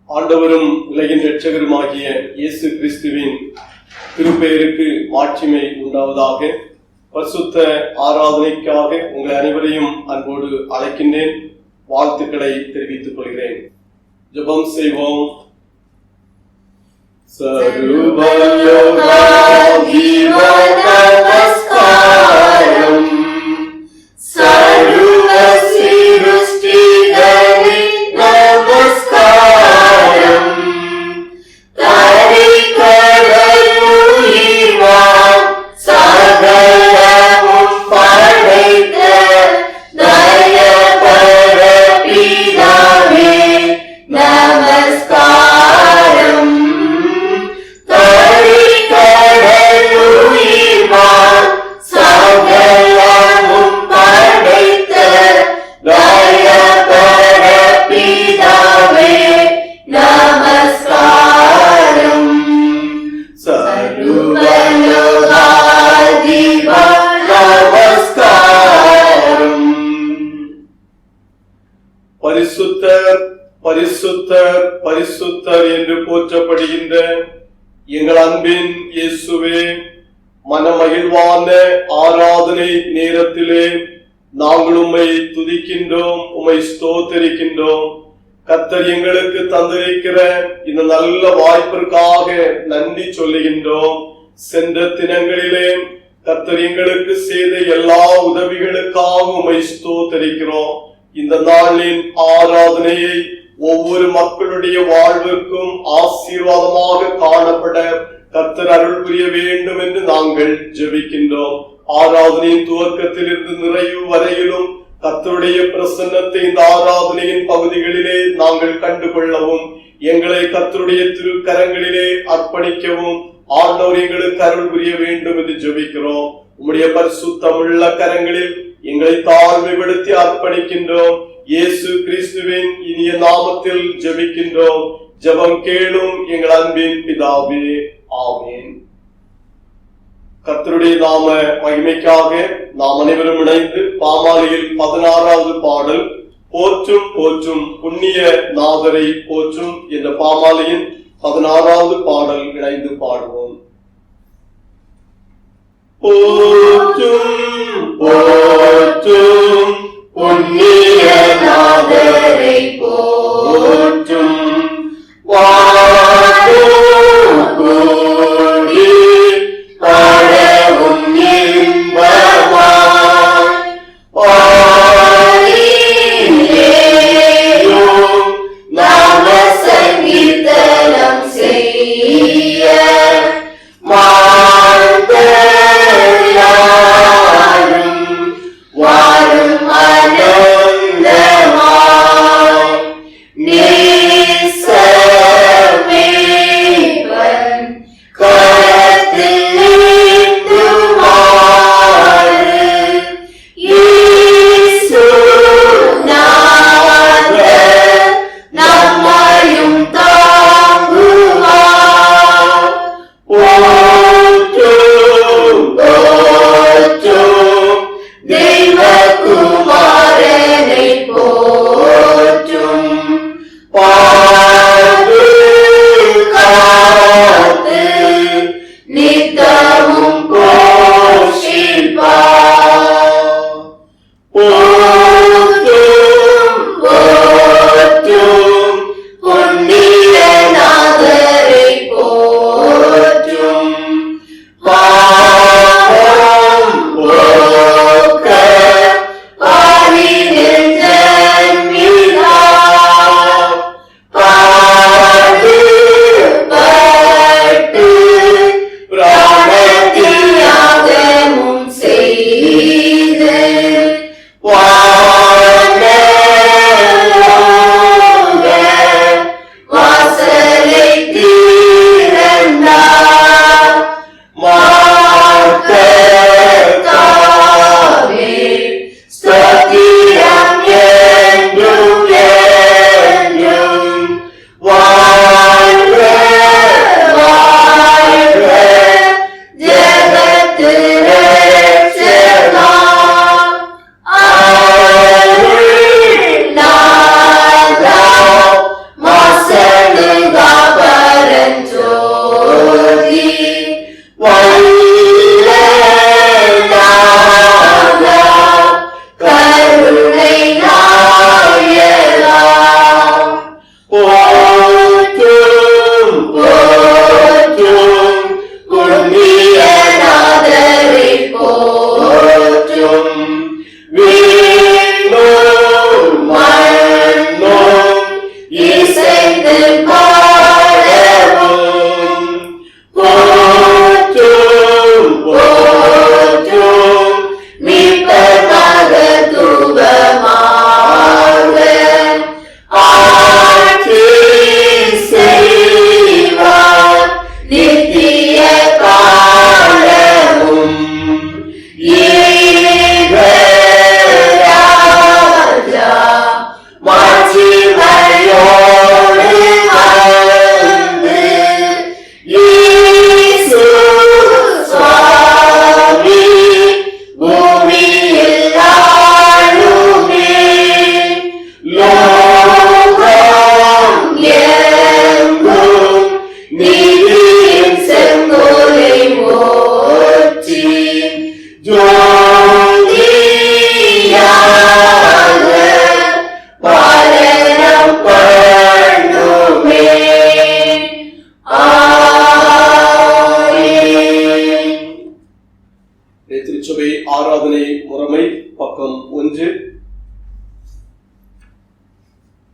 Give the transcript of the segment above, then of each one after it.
ஆண்டவரும் உலகின் இரட்சகருமாகிய இயேசு கிறிஸ்துவின் திருப்பெயருக்கு மாட்சிமை உண்டாவதாக. பரிசுத்த ஆராதனைக்காக உங்கள் அனைவரையும் அன்போடு அழைக்கின்றேன். வாழ்த்துக்களை தெரிவித்துக் கொள்கிறேன். ஜெபம் செய்வோம். சர்வ பரிசுத்தர் பரிசுத்தர் பரிசுத்தர் என்று போற்றப்படுகின்ற எங்கள் அன்பின் இயேசுவே, மனமகிழ்வான ஆராதனை நேரத்திலே நாங்கள் உம்மை துதிக்கின்றோம், உம்மை ஸ்தோத்தரிக்கின்றோம். கர்த்தர் எங்களுக்கு தந்திருக்கிற இந்த நல்ல வாய்ப்பிற்காக நன்றி சொல்லுகின்றோம். சென்ற தினங்களிலே கர்த்தர் எங்களுக்கு செய்த எல்லா உதவிகளுக்காக உம்மை ஸ்தோத்தரிக்கிறோம். இந்த நாளின் ஆராதனையை ஒவ்வொரு மக்களுடைய வாழ்விற்கும் ஆசீர்வாதமாக காணப்பட கர்த்தர் அருள் புரிய வேண்டும் என்று நாங்கள் ஜெபிக்கின்றோம். ஆராதனையின் துவக்கத்திலிருந்து நிறைவு வரையிலும் கர்த்தருடைய பிரசன்னத்தை இந்த ஆராதனையின் பகுதிகளிலே நாங்கள் கண்டுகொள்ளவும், எங்களை கர்த்தருடைய திருக்கரங்களிலே அர்ப்பணிக்கவும் ஆண்டவர் எங்களுக்கு அருள் புரிய வேண்டும் என்று ஜெபிக்கிறோம். உம்முடைய பரிசுத்தமுள்ள கரங்களில் எங்களை தாழ்மைப்படுத்தி அர்ப்பணிக்கின்றோம். இயேசு கிறிஸ்துவின் இனிய நாமத்தில் ஜெபிக்கின்றோம். ஜெபம் கேளும் எங்கள் அன்பின் பிதாவே, ஆமென். கர்த்தருடைய நாம மகிமைக்காக நாம் அனைவரும் இணைந்து பாமாலையில் 16வது பாடல் போற்றும் போற்றும் புண்ணிய நாதரை போற்றும் என்ற பாமாலையின் 16வது பாடல் இணைந்து பாடுவோம். போற்றும் போற்றும் புண்ணிய நாதரை போற்றும் பரவும் இன்பமாய் பாடிலேயும் நாம சங்கீர்த்தனம் செய்ய மாந்தராயும் வாழும் ஆனந்த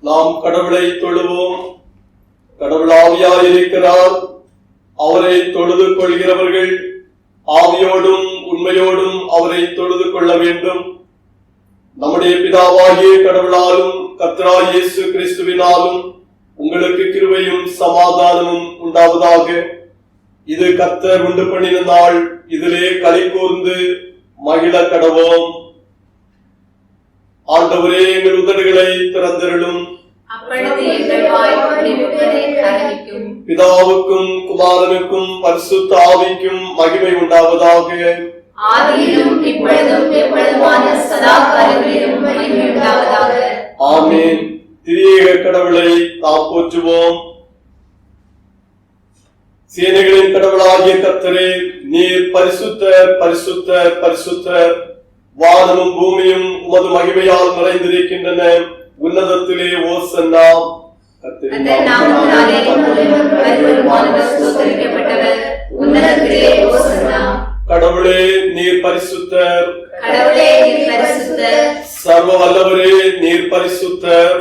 நாம் கடவுளை தொழுவோம். கடவுள் ஆவியாயிருக்கிறார். அவரை தொழுது கொள்கிறவர்கள் ஆவியோடும் உண்மையோடும் அவரை தொழுது கொள்ள வேண்டும். நம்முடைய பிதாவாகிய கடவுளாலும் கர்த்தராகிய இயேசு கிறிஸ்துவினாலும் உங்களுக்கு கிருபையும் சமாதானமும் உண்டாவதாக. இது கர்த்தர் உண்டு பண்ணின நாள், இதிலே களி கூர்ந்து மகிழ கடவோம். ஆண்டவரே, எங்கள் உதடுகளை திறந்தருளும். பிதாவுக்கும் குமாரனுக்கும் பரிசுத்த ஆவிக்கும் மகிமை உண்டாவதாக. ஆமென். திரியேக கடவுளை நாம் போற்றுவோம். சேனைகளின் கடவுளாகிய கர்த்தரே, நீர் பரிசுத்தர் பரிசுத்தர் பரிசுத்தர். வானமும் பூமியும் உமது மகிமையால் நிறைந்திருக்கின்றன. உன்னதத்திலே ஓசன்னா. கடவுளே, நீர் பரிசுத்தர். சர்வ வல்லவரே, நீர் பரிசுத்தர்.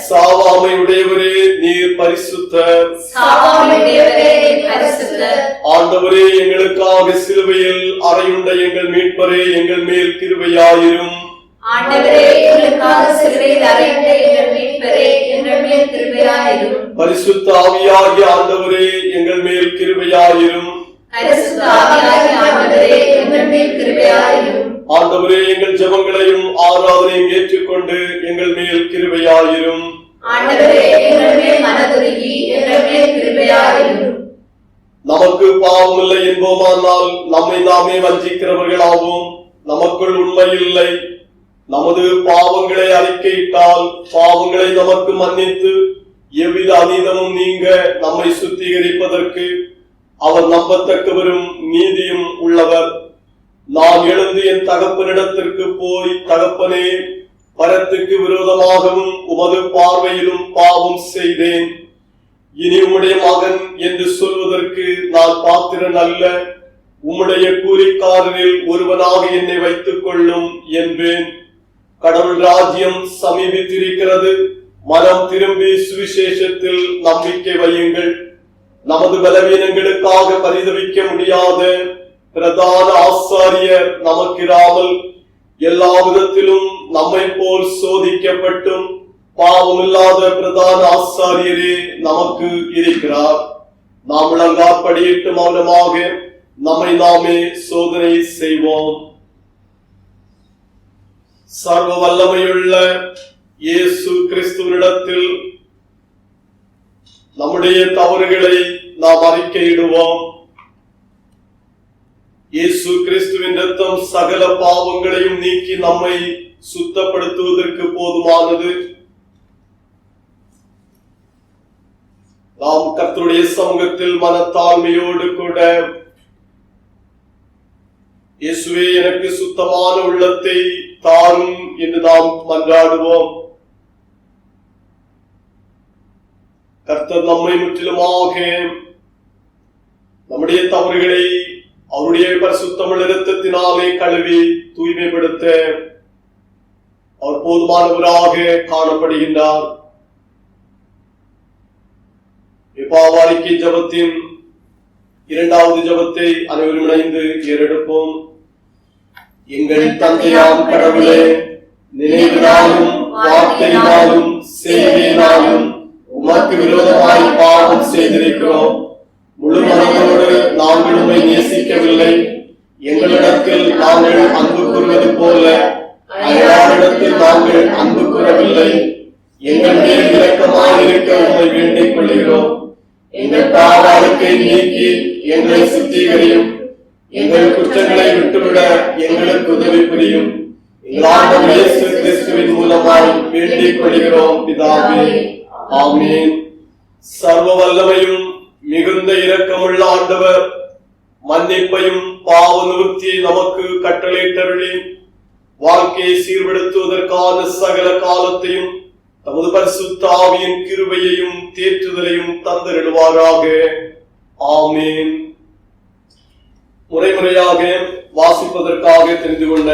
சாவாமை உடையவரே, நீர் பரிசுத்தர். ஆண்டவரே, எங்களுக்காக சிலுவையில் அறையுண்ட எங்கள் மீட்பரே, எங்கள் மேல் கிருபையாயிரும். பரிசுத்த ஆவியாகிய ஆண்டவரே, எங்கள் மேல் கிருபையாயிரும். ஆண்டவரே, எங்கள் ஜெபங்களையும் ஆராதனையும் ஏற்றுக்கொண்டு எங்கள் மேல் கிருபையாயிரும். நமக்கு பாவமில்லை என்போமானால் நம்மை நாமே வஞ்சிக்கிறவர்களாவோம். நமக்குள் உண்மை இல்லை. நமது பாவங்களை அறிக்கையிட்டால் பாவங்களை நமக்கு மன்னித்து எவ்வித அநீதமும் நீங்க நம்மை சுத்திகரிப்பதற்கு அவர் நம்பத்தக்கவரும் நீதியும் உள்ளவர். நான் எழுந்து என் தகப்பனிடத்திற்கு போய், தகப்பனே, பரத்துக்கு விரோதமாகவும் உமது பார்வையிலும் பாவம் செய்தேன். இனி உம்முடைய மகன் என்று சொல்வதற்கு நான் பாத்திரன் அல்ல. உம்முடைய கூலிக்காரரில் ஒருவனாக என்னை வைத்துக் கொள்ளும் என்பேன். கடவுள் ராஜ்யம் சமீபித்திருக்கிறது. மனம் திரும்பி சுவிசேஷத்தில் நம்பிக்கை வையுங்கள். நமது பலவீனங்களுக்காக பரிதவிக்க முடியாத பிரதான ஆசாரியர் நமக்கிராமல் எல்லா விதத்திலும் நம்மை போல் சோதிக்கப்பட்டும் பாவமில்லாத பிரதான ஆசாரியரே நமக்கு இருக்கிறார். நாம் விளங்காப்படியிட்டு மௌனமாக நம்மை நாமே சோதனை செய்வோம். சர்வ வல்லமையுள்ள இயேசு கிறிஸ்துவினிடத்தில் நம்முடைய தவறுகளை நாம் அறிக்கையிடுவோம். இயேசு கிறிஸ்துவின் இரத்தம் சகல பாவங்களையும் நீக்கி நம்மை சுத்தப்படுத்துவதற்கு போதுமானது. நாம் கர்த்தருடைய சமூகத்தில் மனத்தாழ்மையோடு கூட, இயேசுவே, எனக்கு சுத்தமான உள்ளத்தை தாரும் என்று நாம் மன்றாடுவோம். கர்த்தர் நம்மை முற்றிலுமாக நம்முடைய தவறுகளை அவருடைய பரிசுத்தமுள்ள இரத்தத்தினாலே கழுவி தூய்மைப்படுத்த அவர் போதுமானவராக காணப்படுகின்றார். பாவாரிக்கை ஜபத்தின் இரண்டாவது ஜபத்தை அனைவரும் இணைந்து ஏறெடுப்போம். எங்கள் தந்தையாம் கடவுளே, நினைவினாலும் வார்த்தையினாலும் செய்கையினாலும் உமக்கு விரோதமாய் பாவம் செய்திருக்கிறோம். முழு மனதோடு நாங்கள் உம்மை நேசிக்கவில்லை. எங்களிடத்தில் நாங்கள் அன்பு கூறுவது போல அயலாரிடத்தில் நாங்கள் அன்பு கூறவில்லை. எங்கள் மேல் இரக்கமாயிருக்க உம்மை வேண்டிக் கொள்கிறோம். எங்கள் பாவத்தை நீக்கி எங்களை சுத்திகரியும். எங்கள் குற்றங்களை விட்டுவிட எங்களுக்கு உதவி புரியும். எங்கள் ஆண்டவர் இயேசு கிறிஸ்துவின் மூலமாய் வேண்டிக் கொள்கிறோம் பிதாவே. ஆமென். சர்வ வல்லமையும் மிகுந்த இரக்கமுள்ள ஆண்டவர் மன்னிப்பையும் பாவ நிவர்த்தியை நமக்கு கட்டளையிட்டருளி வாழ்க்கையை சீர்படுத்துவதற்கான சகல காலத்தையும் தமது பரிசுத்த ஆவியின் கிருபையையும் தேற்றுதலையும் தந்தருளுவாராக. ஆமென். முறைமுறையாக வாசிப்பதற்காக தெரிந்து கொண்ட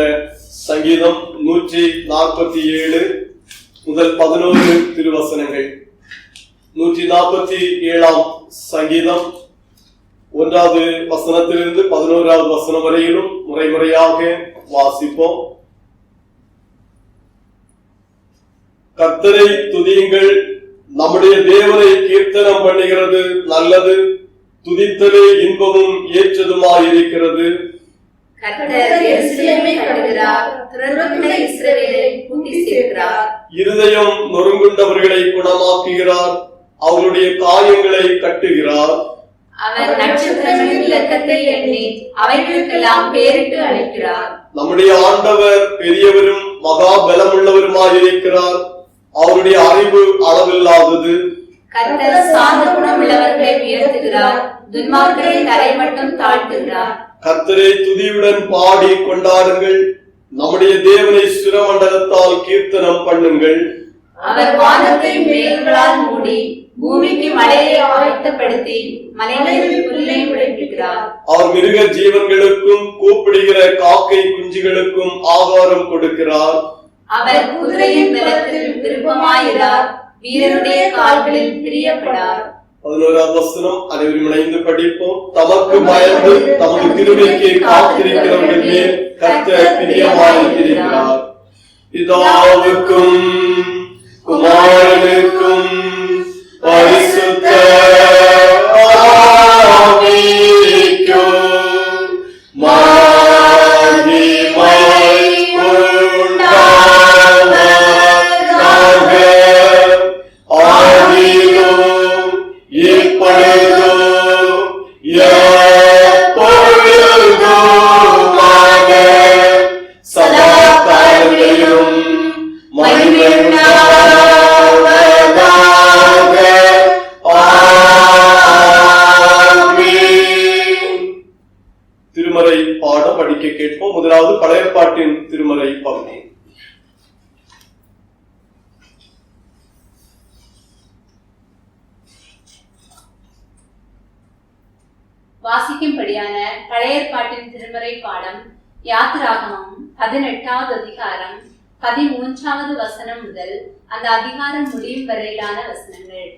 சங்கீதம் 147 முதல் 11 திருவசனங்கள். 147 சங்கீதம் 1வது வசனத்திலிருந்து 11வது வசனம் வரையிலும் முறைமுறையாக வாசிப்போம். கர்த்தரை துதியுங்கள், நம்முடைய தேவனை கீர்த்தனம் பண்ணுகிறது நல்லது, துதித்தலே இன்பமும் ஏற்றதுமாயிருக்கிறது. கர்த்தர் எருசலேமை கட்டுகிறார், துரந்துள்ள இஸ்ரவேலை கூட்டி சேர்க்கிறார். இருதயம் நொறுங்குண்டவர்களை குணமாக்குகிறார், அவருடைய காயங்களை கட்டுகிறார். அவர் நட்சத்திரங்களின் இலக்கத்தை எண்ணி அவைகளுக்கெல்லாம் பேரிட்டு அழைக்கிறார். நம்முடைய ஆண்டவர் பெரியவரும் மகா பலமுள்ளவருமாயிருக்கிறார், அவருடைய அறிவு அளவில்லாதது. கர்த்தர் சாந்த குணம் உள்ளவர்களை உயர்த்துகிறார், துன்மார்க்கரை தரை மட்டும் தாழ்த்துகிறார். கர்த்தரை துதியுடன் பாடி கொண்டாடுங்கள், நம்முடைய தேவனை சுரமண்டலத்தால் கீர்த்தனம் பண்ணுங்கள். அவர் வானத்தை மேகங்களால் மூடி பூமிக்கு மழையை ஆயத்தப்படுத்தி மலைகளில் புல்லை முளைப்பிக்கிறார். அவர் மிருக ஜீவன்களுக்கும் கூப்பிடுகிற காக்கை குஞ்சுகளுக்கும் ஆகாரம் கொடுக்கிறார். அவர் குதிரையின் பலத்தில் விருப்பமாயிறார், வீரருடைய கால்களில் பிரியப்படார். 11வது வசனம் அனைவரும் இணைந்து படிப்போம். தமக்கு பயந்து தமது கிருபைக்கு காத்திருக்கிறவர்கள் மேல் கர்த்தர் பிரியமாயிருக்கிறார். பிதாவுக்கும் குமாரனுக்கும் பரிசுத்த ஆவிக்கும் திருமறை பாடம் படிக்க கேட்போம். முதலாவது பழைய பாட்டின் திருமறை பகுதி. வாசிக்கும்படியான பழைய ஏற்பாட்டின் திருமறை பாடம் யாத்திராகமம் 18வது அதிகாரம் 13வது வசனம் முதல் அந்த அதிகாரம் முடியும் வரையிலான வசனங்கள்.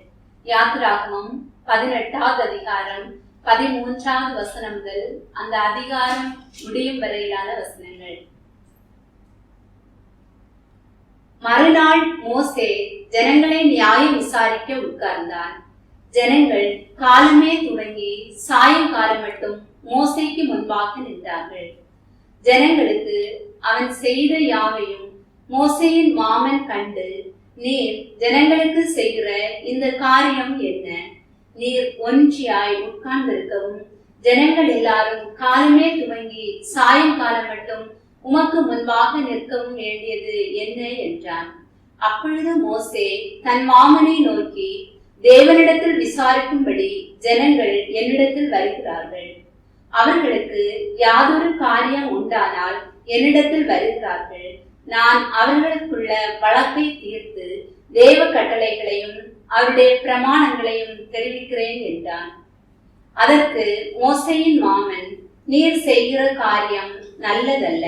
யாத்திராகமம் 18வது அதிகாரம் 13வது வசனம் முதல் அந்த அதிகாரம் முடியும் வரையிலான வசனங்கள். மறுநாள் மோசே ஜனங்களை நியாயம் விசாரிக்க உட்கார்ந்தான். ஜனங்கள் காலமே துவங்கி சாயங்காலம் மட்டும் மோசேக்கு முன்பாக நின்றார்கள். ஜனங்களுக்கு அவன் செய்த யாவையும் மோசேயின் மாமன் கண்டு, நீர் ஜனங்களுக்கு செய்கிற இந்த காரியம் என்ன? நீர் ஒன்றியாய் உட்கார்ந்திருக்கவும் ஜனங்கள் எல்லாரும் காலமே துவங்கி சாயங்காலம் மட்டும் உமக்கு முன்பாக நிற்கவும் வேண்டியது என்ன என்றான். அப்பொழுது மோசே தன் மாமனை நோக்கி, தேவனிடத்தில் விசாரிக்கும்படி ஜனங்கள் என்னிடத்தில் வருகிறார்கள். அவர்களுக்கு யாதொரு காரியம் உண்டானால் என்னிடத்தில் வருகிறார்கள். நான் அவர்களுக்குள்ள வழக்கை தீர்த்து தேவ கட்டளைகளையும் அவருடைய பிரமாணங்களையும் தெரிவிக்கிறேன் என்றான். அதற்கு மோசேயின் மாமன், நீர் செய்கிற காரியம் நல்லதல்ல.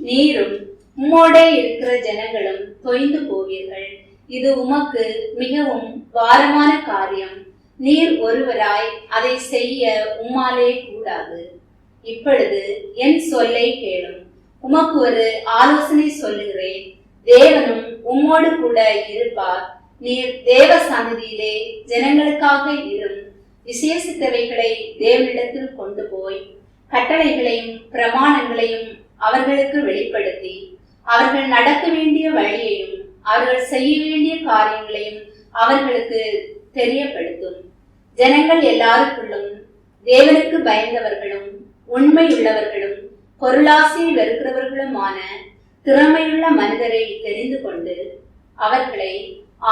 நீரும் உம்மோடே இருக்கிற ஜனங்களும் தொய்ந்து போவீர்கள். இது உமக்கு மிகவும் பாரமான காரியம். நீர் ஒருவராய் அதை செய்ய உம்மாலே கூடாது. இப்பொழுது என் சொல்லை கேளும். உமக்கு ஒரு ஆலோசனை சொல்லுகிறேன். தேவனும் உம்மோடு கூட இருப்பார். நீர் தேவ சன்னதியிலே ஜனங்களுக்காக இரும். விசேஷித்தவைகளை தேவனிடத்தில் கொண்டு போய் கட்டளைகளையும் பிரமாணங்களையும் அவர்களுக்கு வெளிப்படுத்தி, அவர்கள் நடக்க வேண்டிய வழியையும் அவர்கள் செய்ய வேண்டிய காரியங்களையும் அவர்களுக்கு தெரியப்படுத்தும். ஜனங்கள் எல்லாருக்குள்ளும் தேவனுக்கு பயந்தவர்களும் உண்மை உள்ளவர்களும் பொருளாசையை வெறுக்கிறவர்களுமான திறமையுள்ள மனிதரை தெரிந்து கொண்டு அவர்களை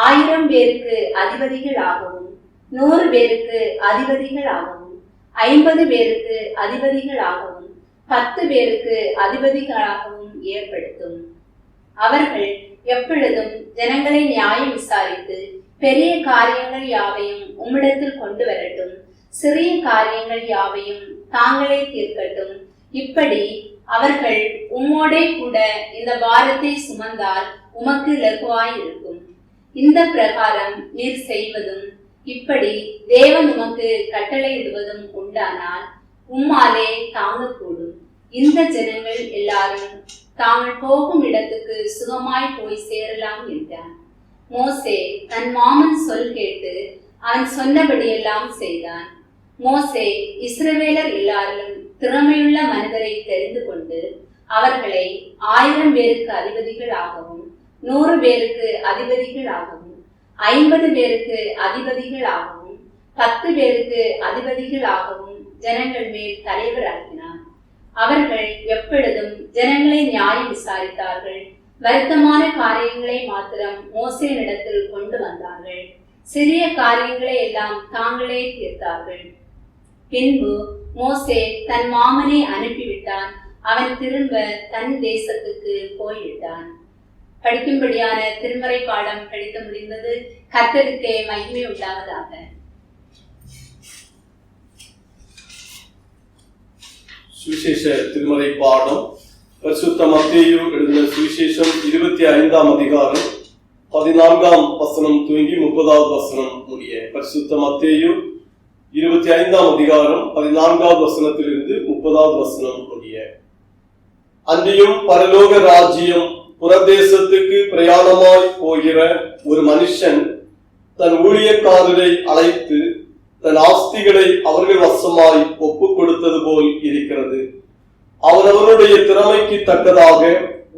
1000 பேருக்கு அதிபதிகளாகவும் 100 பேருக்கு அதிபதிகளாகவும் 50 பேருக்கு அதிபதிகளாகவும் 10 பேருக்கு அதிபதிகளாகவும் ஏற்படுத்தும். அவர்கள் எப்பொழுதும் ஜனங்களை நியாயம் விசாரித்து பெரிய காரியங்கள் யாவையும் உம்மிடத்தில் கொண்டு வரட்டும். சிறிய காரியங்கள் யாவையும் தாங்களே தீர்க்கட்டும். இப்படி அவர்கள் உம்மோடே கூட இந்த பாரத்தை சுமந்தால் உமக்கு இலகுவாய் இருக்கும். இந்த பிரகாரம் நீர் செய்வதும் இப்படி தேவன் உமக்கு கட்டளையிடுவதும் உண்டானால் உம்மாலே தாங்கக்கூடும். இந்த ஜனங்கள் எல்லாரும் தாங்கள் போகும் இடத்துக்கு சுகமாய் போய் சேரலாம் என்றான். மோசே தன் மாமன் சொல் கேட்டு அவன் சொன்னபடியெல்லாம் செய்தான். மோசே இஸ்ரவேலர் எல்லாரிலும் திறமையுள்ள மனிதரை தெரிந்து கொண்டு அவர்களை 1000 பேருக்கு அதிபதிகளாகவும் 100 பேருக்கு அதிபதிகளாகவும் 50 பேருக்கு அதிபதிகளாகவும் 10 பேருக்கு அதிபதிகளாகவும் ஜனங்கள் மேல் தலைவராக்கினார். அவர்கள் எப்பொழுதும் ஜனங்களை நியாயம் விசாரித்தார்கள். வருத்தமான காரியங்களை மாத்திரம் மோசேயினிடத்தில் கொண்டு வந்தார்கள். சிறிய காரியங்களை எல்லாம் தாங்களே தீர்த்தார்கள். பின்பு மோசே தன் மாமனை அனுப்பிவிட்டான். அவன் திரும்ப தன் தேசத்துக்கு போய்விட்டான். படிக்கும்படியான திருமறை பாடம் படித்து முடிந்தது. கர்த்தருக்கே மகிமை உண்டாவதாக. சுவிசேஷ திருமறை பாடம் பரிசுத்த மத்தேயு எழுதின சுவிசேஷம் 25ஆம் அதிகாரம் 14ஆம் வசனம் துவங்கி 30வது வசனம் முடிய. பரிசுத்த மத்தேயு 25ஆம் அதிகாரம் 14வது வசனத்திலிருந்து 30வது வசனம் முடிய. அன்றியும் பரலோக ராஜ்யம் புறதேசத்துக்கு பிரயாணமாய் போகிற ஒரு மனுஷன் தன் ஊழியக்காரரை அழைத்து தன் ஆஸ்திகளை அவர்கள் வசமாய் ஒப்பு கொடுத்தது போல் இருக்கிறது. அவரவருடைய திறமைக்கு தக்கதாக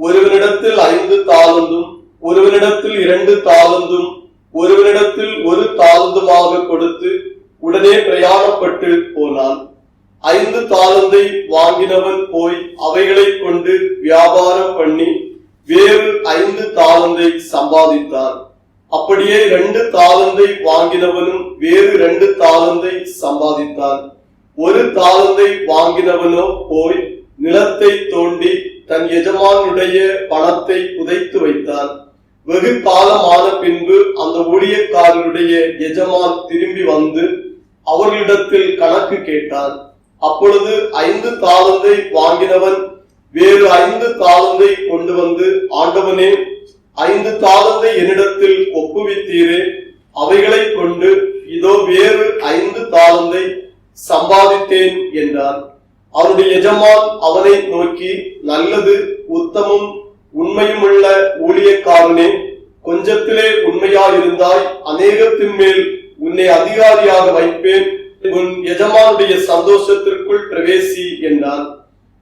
ஒருவனிடத்தில் 5 தாலந்தும் ஒருவனிடத்தில் 2 தாலந்தும் ஒருவனிடத்தில் 1 தாலந்துமாக கொடுத்து உடனே பிரயாணப்பட்டு போனான். 5 தாலந்தை வாங்கினவன் போய் அவைகளை கொண்டு வியாபாரம் பண்ணி வேறு 5 தாலந்தை சம்பாதித்தான். அப்படியே 2 தாலந்தை வாங்கினவனும் வேறு 2 தாலந்தை சம்பாதித்தான். 1 தாலந்தை வாங்கினவனோ போய் நிலத்தை தோண்டி தன் எஜமானுடைய பணத்தை புதைத்து வைத்தான். வெகு காலமான பின்பு அந்த ஊழியக்காரருடைய எஜமான் திரும்பி வந்து அவர்களிடத்தில் கணக்கு கேட்டான். அப்பொழுது 5 தாலந்தை வாங்கினவன் வேறு 5 தாலந்தை கொண்டு வந்து, ஆண்டவனே, 5 தாலந்தை என்னிடத்தில் ஒப்புவித்தீரே, அவைகளை கொண்டு இதோ வேறு 5 தாலந்தை சம்பாதித்தேன் என்றான். அவருடைய எஜமான் அவனை நோக்கி, நல்லது, உத்தமும் உண்மையுமுள்ள ஊழியக்காரனே, கொஞ்சத்திலே உண்மையாயிருந்தாய், அநேகத்தின் மேல் உன்னை அதிகாரியாக வைப்பேன், உன் எஜமானுடைய சந்தோஷத்திற்குள் பிரவேசி என்றான்.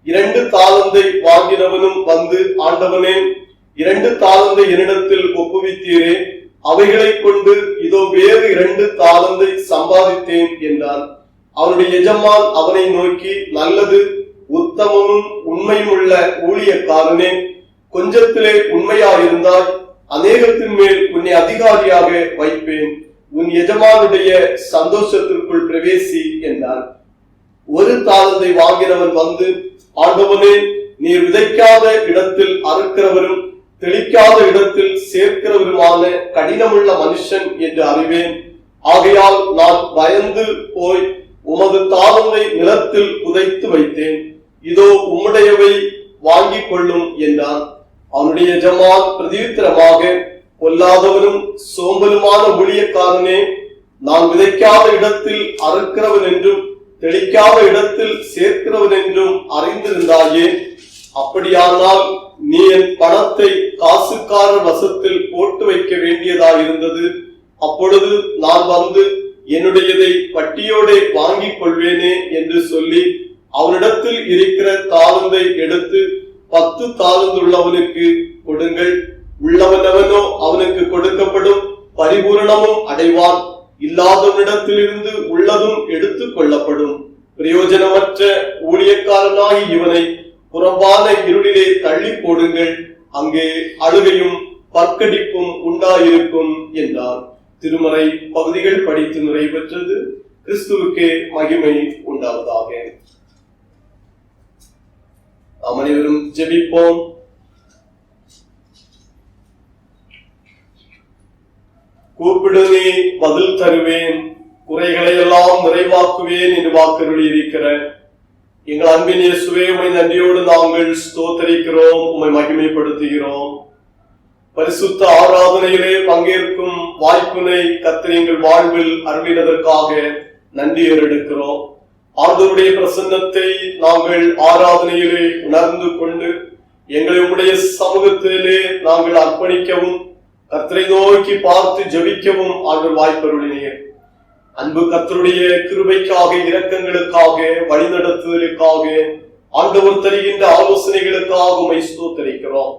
2 தாலந்தை வாங்கினவனும் வந்து, ஆண்டவனே, 2 தாலந்தை என்னிடத்தில் ஒப்புவித்தீரே, அவைகளை கொண்டு இதோ வேறு 2 தாலந்தை சம்பாதித்தேன் என்றான். அவருடைய எஜமான் அவனை நோக்கி, நல்லது, உத்தமமும் உண்மையுமுள்ள ஊழியக்காரனே, கொஞ்சத்திலே உண்மையாயிருந்தாய், அநேகத்தின் மேல் உன்னை அதிகாரியாக வைப்பேன், உன் எஜமானுடைய சந்தோஷத்திற்குள் பிரவேசி என்றான். 1 தாலந்தை வாங்கினவன் வந்து, ஆண்டவனே, நீர் விதைக்காத இடத்தில் அறுக்கிறவரும் தெளிக்காத இடத்தில் சேர்க்கிறவருமான கடினமுள்ள மனுஷன் என்று அறிவேன். ஆகையால் நான் பயந்து போய் உமது தாளந்தை நிலத்தில் புதைத்து வைத்தேன். இதோ உம்முடையவை வாங்கிக் கொள்ளும் என்றான். அவனுடைய எஜமான் பிரதியுத்தரமாக, பொல்லாதவனும் சோம்பலுமான ஊழியக்காரனே, நான் விதைக்காத இடத்தில் அறுக்கிறவன் என்றும் தெளிக்காத இடத்தில் சேர்க்கிறவன் என்றும் அறிந்திருந்தாயே, அப்படியானால் நீ என் பணத்தை காசுக்காரர் வசத்தில் போட்டு வைக்க வேண்டியதாயிருந்தது. அப்பொழுது நான் வந்து என்னுடையதை வட்டியோടെ வாங்கிக் கொள்வேனே என்று சொல்லி அவனிடத்தில் இருக்கிற தாளந்தை எடுத்து 10 தாளந்துள்ளவனுக்கு கொடுங்கள். உள்ளவனவனோ அவனுக்கு கொடுக்கப்படும், பரிபூரணமும் அடைவான். இல்லாதவனிடத்திலிருந்து உள்ளதும் எடுத்துக் கொள்ளப்படும். பிரயோஜனமற்ற ஊழியக்காரனாகி இவனை புறம்பான இருளிலே தள்ளி போடுங்கள், அங்கே அழுகையும் பற்கடிப்பும் உண்டாயிருக்கும் என்றார். திருமறை பகுதிகள் படித்து நிறைவேற்றது. கிறிஸ்துவுக்கே மகிமை உண்டாவதாக. நாம் அனைவரும் ஜெபிப்போம். கூப்பிடுவே பதில் தருவேன், குறைகளை எல்லாம் நிறைவாக்குவேன் என்று வாக்குறுதி இருக்கிற எங்கள் அன்பின் இயேசுவே, உம்மை நன்றியோடு நாங்கள் ஸ்தோத்தரிக்கிறோம், உம்மை மகிமைப்படுத்துகிறோம். பரிசுத்த ஆராதனையிலே பங்கேற்கும் வாய்ப்பினை கர்த்தர் எங்கள் வாழ்வில் அருளினதற்காக நன்றி ஏறெடுக்கிறோம். ஆண்டவருடைய பிரசன்னத்தை நாங்கள் ஆராதனையிலே உணர்ந்து கொண்டு எங்களை உம்முடைய சமூகத்திலே நாங்கள் அர்ப்பணிக்கவும் கர்த்தரை நோக்கி பார்த்து ஜெபிக்கவும் ஆண்டவர் வாய்ப்பருளினீர். அன்பு கர்த்தருடைய கிருபைக்காக, இரக்கங்களுக்காக, வழிநடத்துதலுக்காக, ஆண்டவர் தருகின்ற ஆலோசனைகளுக்காக உம்மை ஸ்தோத்திரிக்கிறோம்.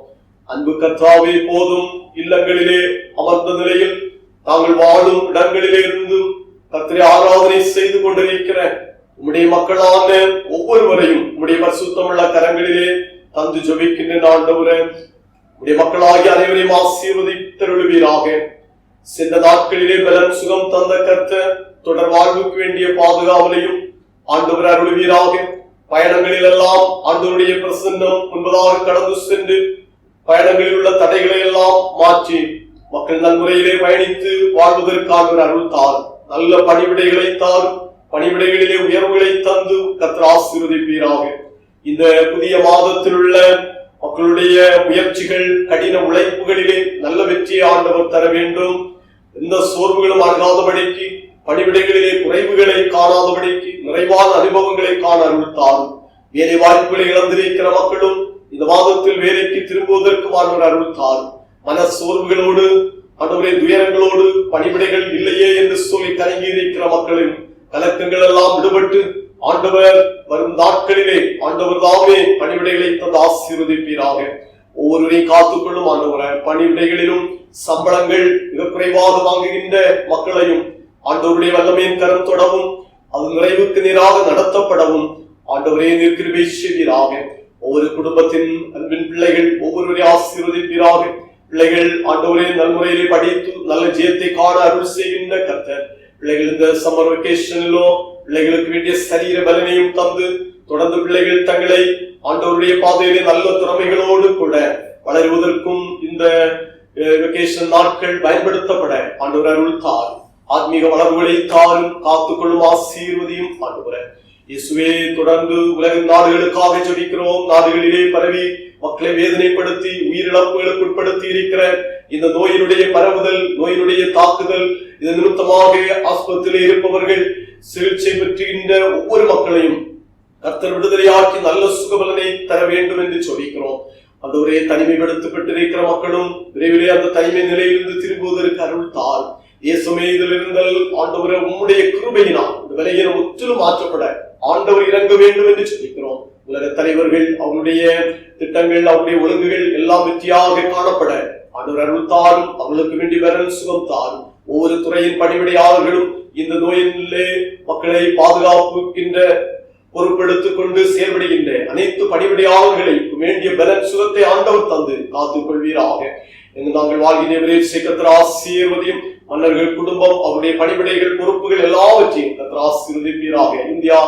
அன்பு கர்த்தாவே, போதும் இல்லங்களிலே அமர்ந்த நிலையில் நாங்கள் வாழும் இடங்களிலே இருந்து கர்த்தரை ஆராதனை செய்து கொண்டிருக்கிற உம்முடைய மக்களான ஒவ்வொருவரையும் உம்முடைய பரிசுத்தமுள்ள கரங்களிலே தந்து ஜெபிக்கின்ற ஆண்டவரே, உம்முடைய மக்களாகிய அனைவரையும் ஆசீர்வதித்தருளுவீராக. சென்ற நாட்களிலே பலன் சுகம் தந்த கர்த்தர் தொடர் வாழ்வுக்கு வேண்டிய பாதுகாவலையும் ஆண்டவர் அருளுவீராக. பயணங்களில் எல்லாம் ஆண்டவருடைய பிரசன்னம் முன்பதாக கடந்து சென்று பயணங்களில் உள்ள தடைகளை எல்லாம் மாற்றி மக்கள் நன்முறையிலே பயணித்து வாழ்வதற்காக அருள் தார். நல்ல பணிவிடைகளை தாரும். பணிவிடைகளிலே உயர்வுகளை தந்து கர்த்தர் ஆசீர்வதிப்பீராக. இந்த புதிய மாதத்தில் உள்ள மக்களுடைய முயற்சிகள், கடின உழைப்புகளிலே நல்ல வெற்றியை ஆண்டவர் தர வேண்டும். எந்த சோர்வுகளும் அணுகாதபடிக்கு, பணிவிடைகளிலே குறைவுகளை காணாதபடிக்கு, நிறைவான அனுபவங்களை காண அருள் தாரும். வேலை வாய்ப்புகளை இழந்திருக்கிற மக்களும் இந்த மாதத்தில் வேலைக்கு திரும்புவதற்கு ஆண்டவர் அருள் தாரும். மன சோர்வுகளோடு, ஆண்டவரே துயரங்களோடு, பணிவிடைகள் இல்லையே என்று சொல்லி கலங்கி இருக்கிற மக்களின் கலக்கங்கள் எல்லாம் விடுபட்டு ஆண்டவர் வரும் நாட்களிலே ஆண்டவர் தாமே பணிவிடைகளை தந்து ஆசீர்வதிப்பீராக. ஒவ்வொருவரையும் காத்துக்கொள்ளும் ஆண்டவரே. பணிவிடைகளிலும் சம்பளங்கள் மிக குறைவாக வாங்குகின்ற மக்களையும் ஆண்டவருடைய வல்லமையின் கரம் தொடவும், அது நிறைவுக்கு நேராக நடத்தப்படவும் ஆண்டவரே நீர் கிருபை செய்வீராக. ஒவ்வொரு குடும்பத்தின் அன்பின் பிள்ளைகள் ஒவ்வொருவரையும் ஆசீர்வதிப்பீராக. பிள்ளைகள் ஆண்டவரே நல்முறையிலே படித்து நல்ல ஜெயத்தை காண அருள் செய்கின்ற கர்த்தர். பிள்ளைகள் இந்த சம்மர் வெகேஷனிலோ பிள்ளைகளுக்கு வேண்டிய சரீர பலனையும் தந்து தொடர்ந்து பிள்ளைகள் தங்களை ஆண்டவருடைய பாதையிலே நல்ல திறமைகளோடு கூட வளருவதற்கும் இந்த வெகேஷன் நாட்கள் பயன்படுத்தப்பட ஆண்டவர் அருள் தார். ஆத்மீக வளர்வுகளை தாரும், காத்துக்கொள்ளும் ஆசீர்வதியும் ஆண்டவர். இயேசுவே, தொடர்ந்து உலக நாடுகளுக்காக ஜெபிக்கிறோம். நாடுகளிலே பரவி மக்களை வேதனைப்படுத்தி உயிரிழப்புகளுக்கு உட்படுத்தி இருக்கிற இந்த நோயினுடைய பரவுதல், நோயினுடைய தாக்குதல், இதன் நிமித்தமாக ஆஸ்பத்திரியில் இருப்பவர்கள், சிகிச்சை பெற்றுகின்ற ஒவ்வொரு மக்களையும் கர்த்தர் விடுதலையாக்கி நல்ல சுகபலனை தர வேண்டும் என்று சொல்லிக்கிறோம். அந்த ஒரே தனிமைப்படுத்தப்பட்டிருக்கிற மக்களும் விரைவிலே அந்த தனிமை நிலையிலிருந்து திரும்புவதற்கு அருள் தார். இயேசுமே, இதில் இருந்தல் ஆண்டவரை உம்முடைய கிருபையினால் இந்த விலையின முற்றிலும் மாற்றப்பட ஆண்டவர் இறங்க வேண்டும் என்று சொல்லிக்கிறோம். உலக தலைவர்கள் அவருடைய திட்டங்கள், அவருடைய ஒழுங்குகள் எல்லாம் வெற்றியாக காணப்பட ஆண்டவர் அருள் தாரும். அவர்களுக்கு வேண்டி வரல் சுகம் தாரும். ஒவ்வொரு துறையின் பணிவிடையாளர்களும் இந்த நோயிலே மக்களை பாதுகாப்புகின்ற பொறுப்பெடுத்துக் கொண்டு செயல்படுகின்ற அனைத்து பணிவிடையாளர்களை வேண்டிய பலன் சுகத்தை ஆண்டவர் தந்து காத்துக் கொள்வீராக. நாங்கள் வாழ்கின்றவரே கர்த்தர் ஆசீர்வதியும். மன்னர்கள் குடும்பம், அவருடைய பணிவிடைகள், பொறுப்புகள் எல்லாவற்றையும் கர்த்தர் ஆசீர்வதிப்பீராக. இந்தியா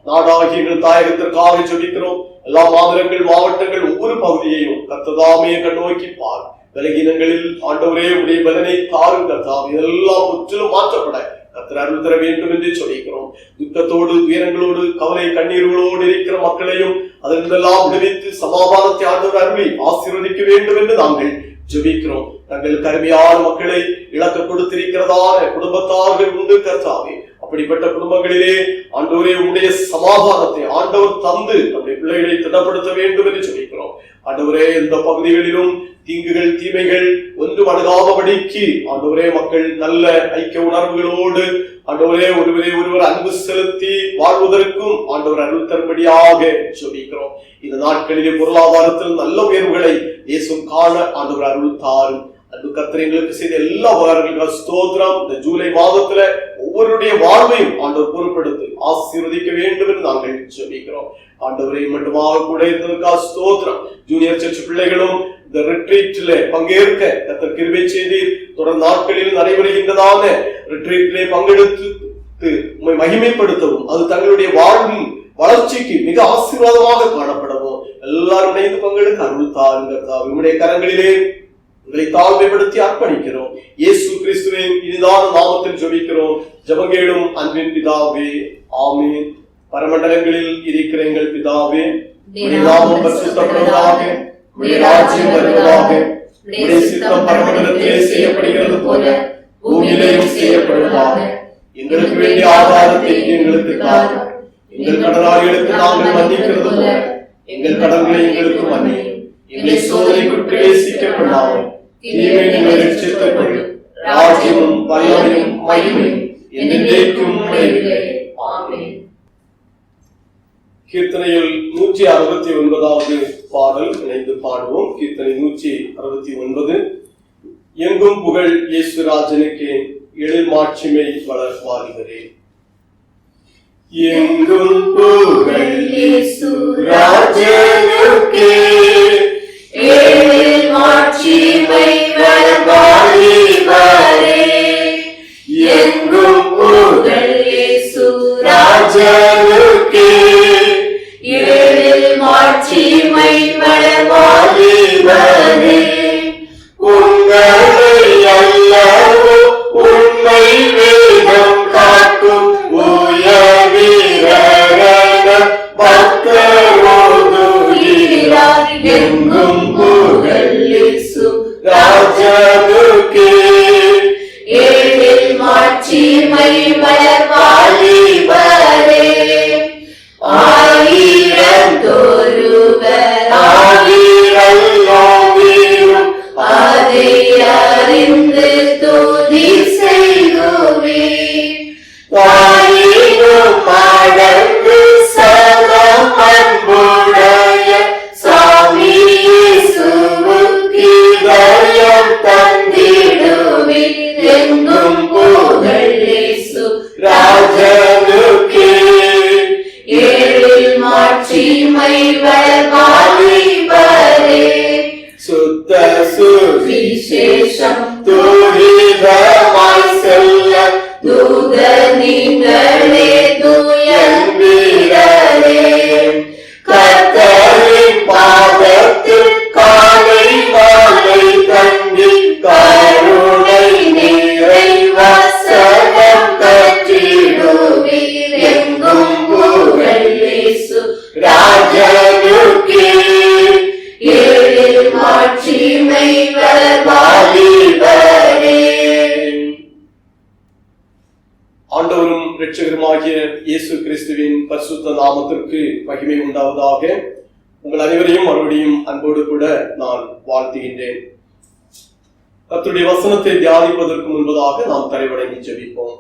நாடாகிய எங்கள் தாயகத்திற்காக ஜெபிக்கிறோம். எல்லா மாநிலங்கள், மாவட்டங்கள், ஒவ்வொரு பகுதியையும் கர்த்ததாமே கண்ணோக்கி பார். விலகினங்களில் ஆண்டவரே உடைய பலனை தாரும் கர்த்தாவே. இதெல்லாம் முற்றிலும் மாற்றப்பட கர்த்தர் அருள் தர வேண்டும் என்று சொல்லிக்கிறோம். துக்கத்தோடு, துயரங்களோடு, கவலை கண்ணீர்களோடு இருக்கிற மக்களையும் அதிலிருந்தெல்லாம் விடுவித்து சமாதானத்தை ஆண்டவர் அருளி ஆசீர்வதிக்க வேண்டும் என்று நாங்கள் ஜெபிக்கிறோம். தங்களுக்கு அருமையான மக்களை இழக்க கொடுத்திருக்கிறதான குடும்பத்தார்கள் உண்டு கர்த்தாவே. அப்படிப்பட்ட குடும்பங்களிலே ஆண்டவரே உடைய சமாதானத்தை ஆண்டவர் தந்து நம்முடைய பிள்ளைகளை திடப்படுத்த வேண்டும் என்று சொல்லிக்கிறோம். ஆண்டவரே, இந்த பகுதிகளிலும் தீங்குகள், தீமைகள் ஒன்று அணுகாதபடிக்கு ஆண்டவரே மக்கள் நல்ல ஐக்கிய உணர்வுகளோடு ஆண்டவரே ஒருவரே ஒருவர் அன்பு செலுத்தி வாழ்வதற்கும் ஆண்டவர் அருள் தரும்படியாக சொல்லிக்கிறோம். இந்த நாட்களிலே பொருளாதாரத்தில் நல்ல உயர்வுகளை இயேசு காண ஆண்டவர் அருள் தாரும். அன்பு கர்த்தர் எங்களுக்கு செய்த எல்லா உபகாரங்களுக்கும் ஸ்தோத்திரம். இந்த ஜூலை மாதத்துல ஒவ்வொருடைய வாழ்வையும் ஆண்டவர் பொறுப்பெடுத்து ஆசீர்வதிக்க வேண்டும் என்று நாங்கள் சொல்லிக்கிறோம். ஆண்டவரை மட்டுமாக கூட இருந்ததற்காக ஸ்தோத்திரம். ஜூனியர் சர்ச் பிள்ளைகளும் இந்த ரிட்ரீட்ல பங்கேற்க கர்த்தர் கிருபை செய்து தொடர் நாட்களில் நடைபெறுகின்றதான ரிட்ரீட்டிலே பங்கெடுத்து உம்மை மகிமைப்படுத்தவும், அது தங்களுடைய வாழ்வின் வளர்ச்சிக்கு மிக ஆசீர்வாதமாக காணப்படவும் எல்லாரும் இணைந்து பங்கெடுக்க அருள் தாருங்க. உம்முடைய கரங்களிலே உங்களை தாழ்மைப்படுத்தி அர்ப்பணிக்கிறோம். இயேசு கிறிஸ்துவின் இனிதான நாமத்தில் ஜெபிக்கிறோம். ஜெபங்கேளும் அன்பின் பிதாவே, ஆமென். பரமண்டலங்களில் இருக்கிற எங்கள் பிதாவே, உம்முடைய நாமம் பரிசுத்தப்படுவதாக, உம்முடைய ராஜ்யம் வருவதாக, உம்முடைய சித்தம் பரமண்டலத்திலே செய்யப்படுகிறது போல பூமியிலேயும் செய்யப்படுவதாக. எங்களுக்கு வேண்டிய ஆகாரத்தை எங்களுக்கு தாரும். எங்கள் கடனாளிகளுக்கு நாங்கள் மன்னிக்கிறது போல எங்கள் கடன்களை எங்களுக்கு மன்னியும். எங்களை சோதனைக்குள் பிரவேசிக்கப்படாமல் தீமை எங்களை ரட்சித்துக் கொள்ளும். ராஜ்யமும் வல்லமையும் மகிமையும் என்றென்றைக்கும் உம்முடையதே. ஆமென். கீர்த்தனையில் 169வது பாடல் இணைந்து பாடுவோம். கீர்த்தனை 169. எங்கும் புகழ் இயேசுராஜனுக்கு, எழில் மாட்சிமை வளர் வாலிபரே. எங்கும் புகழ் இயேசுராஜனுக்கு, எழில் மாட்சிமை வளர் வாலிபரே. எங்கும் புகழ் இயேசுராஜனுக்கு, எழில் மாட்சிமை வளர் வாலிபரே. உங்களை அல்லவோ உண்மை வேதம் காக்கும் உயர்வீரன பக்தரோதுகிறார். எங்கும் புகழ் இயேசுராஜனுக்கு, எழில் மாட்சிமை வளர் வாலிபரே. ஆயிரம் தோறுவர் ஆயிரம் வீரும் அதை அறிந்து துதி செய்குவீர். தாயினும் மடங்கு சதம் அன்புடைய சாமி இயேசுவுக்கு இதயம் தந்திடுவீர். எங்கும் புகழ் இயேசுராஜனுக்கு, எழில் மாட்சிமை வளர் வாலிபரே. சுத்த சுவிசேஷம் துரிதமாய் செல்ல தூத நீங்களே துயர்வீரரே. கர்த்தரின் பாதத்தில் காலை மாலை தங்கி கருணை நீரை வசனம் கற்றிடுவீர். எங்கும் புகழ் இயேசுராஜனுக்கு, எழில் மாட்சிமை வளர் வாலிபரே. ஆண்டவரும் இரட்சகருமாகிய இயேசு கிறிஸ்துவின் பரிசுத்த நாமத்திற்கு மகிமை உண்டாவதாக. உங்கள் அனைவரையும் மறுபடியும் அன்போடு கூட நான் வாழ்த்துகின்றேன். கர்த்தருடைய வசனத்தை தியானிப்பதற்கு முன்பதாக நாம் தலைவணங்கி ஜெபிப்போம்.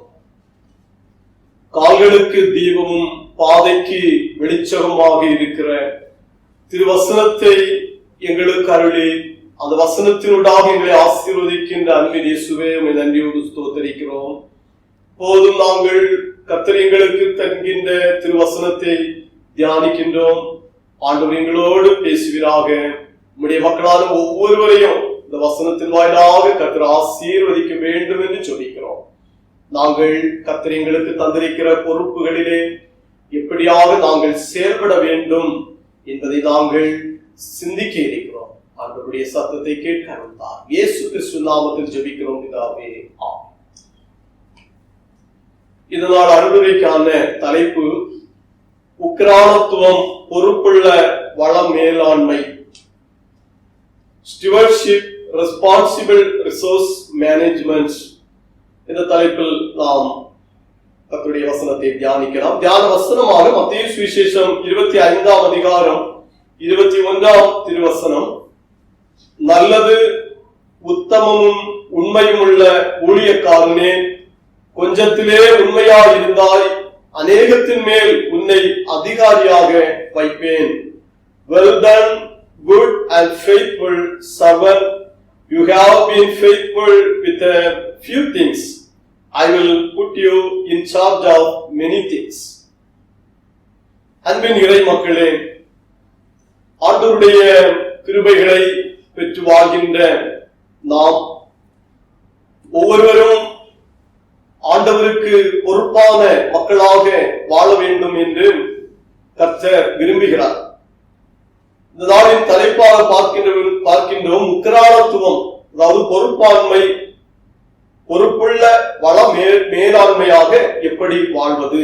கால்களுக்கு தீபமும் பாதைக்கு வெளிச்சகமாக இருக்கிற திருவசனத்தை எங்களுக்கு அருளி அந்த வசனத்தினூடாக எங்களை ஆசீர்வதிக்கின்ற அன்பின் இயேசுவே, உம்மை நன்றியோடு ஸ்தோத்திரிக்கிறோம். போதும் நாங்கள் கர்த்தர் எங்களுக்கு தருகின்ற திருவசனத்தை தியானிக்கின்றோம். ஆண்டவர் எங்களோடு பேசுவீராக. உம்முடைய மக்களான ஒவ்வொருவரையும் இந்த வசனத்தின் வாயிலாக கர்த்தர் ஆசீர்வதிக்க வேண்டும் என்று சொல்லிக்கிறோம். நாங்கள் கர்த்தர் எங்களுக்கு தந்திருக்கிற பொறுப்புகளிலே எப்படியாக நாங்கள் செயல்பட வேண்டும் என்பதை நாங்கள் சிந்திக்க இருக்கிறோம். ஆண்டவருடைய சத்தத்தை கேட்க அருள்தார். இயேசு கிறிஸ்து நாமத்தில் ஜெபிக்கிறோம் பிதாவே, ஆமென். இதனால் அருளுரைக்கான தலைப்பு உக்கிரானத்துவம், பொறுப்புள்ள வள மேலாண்மை. ஸ்டிவர்ட்ஷிப், ரெஸ்பான்சிபிள் ரிசோர்ஸ் மேனேஜ்மெண்ட் என்ற தலைப்பில் நாம் கர்த்தருடைய வசனத்தை தியானிக்கலாம். தியான வசனமாக மத்தேயு சுவிசேஷம் 25ஆம் அதிகாரம் 21ஆம் திருவசனம். நல்லது உத்தமமும் உண்மையும் உள்ள ஊழியக்காரனே, கொஞ்சத்திலே உண்மையாய் இருந்தாய், அநேகத்தின் மேல் உன்னை அதிகாரியாக வைப்பேன். Well done, good and faithful servant. You have been faithful with a few things. I will put you in charge of many things. அன்பின் இறை மக்களே, ஆண்டவருடைய கிருபைகளை பெற்று வாழ்கின்ற நாம் ஒவ்வொருவரும் ஆண்டவருக்கு பொறுப்பான மக்களாக வாழ வேண்டும் என்று கர்த்தர் விரும்புகிறார். இந்த நாளின் தலைப்பாக பார்க்கின்றோம் உக்கிரானத்துவம், அதாவது பொறுப்பாண்மை, பொறுப்புள்ள வள மேலாண்மையாக எப்படி வாழ்வது.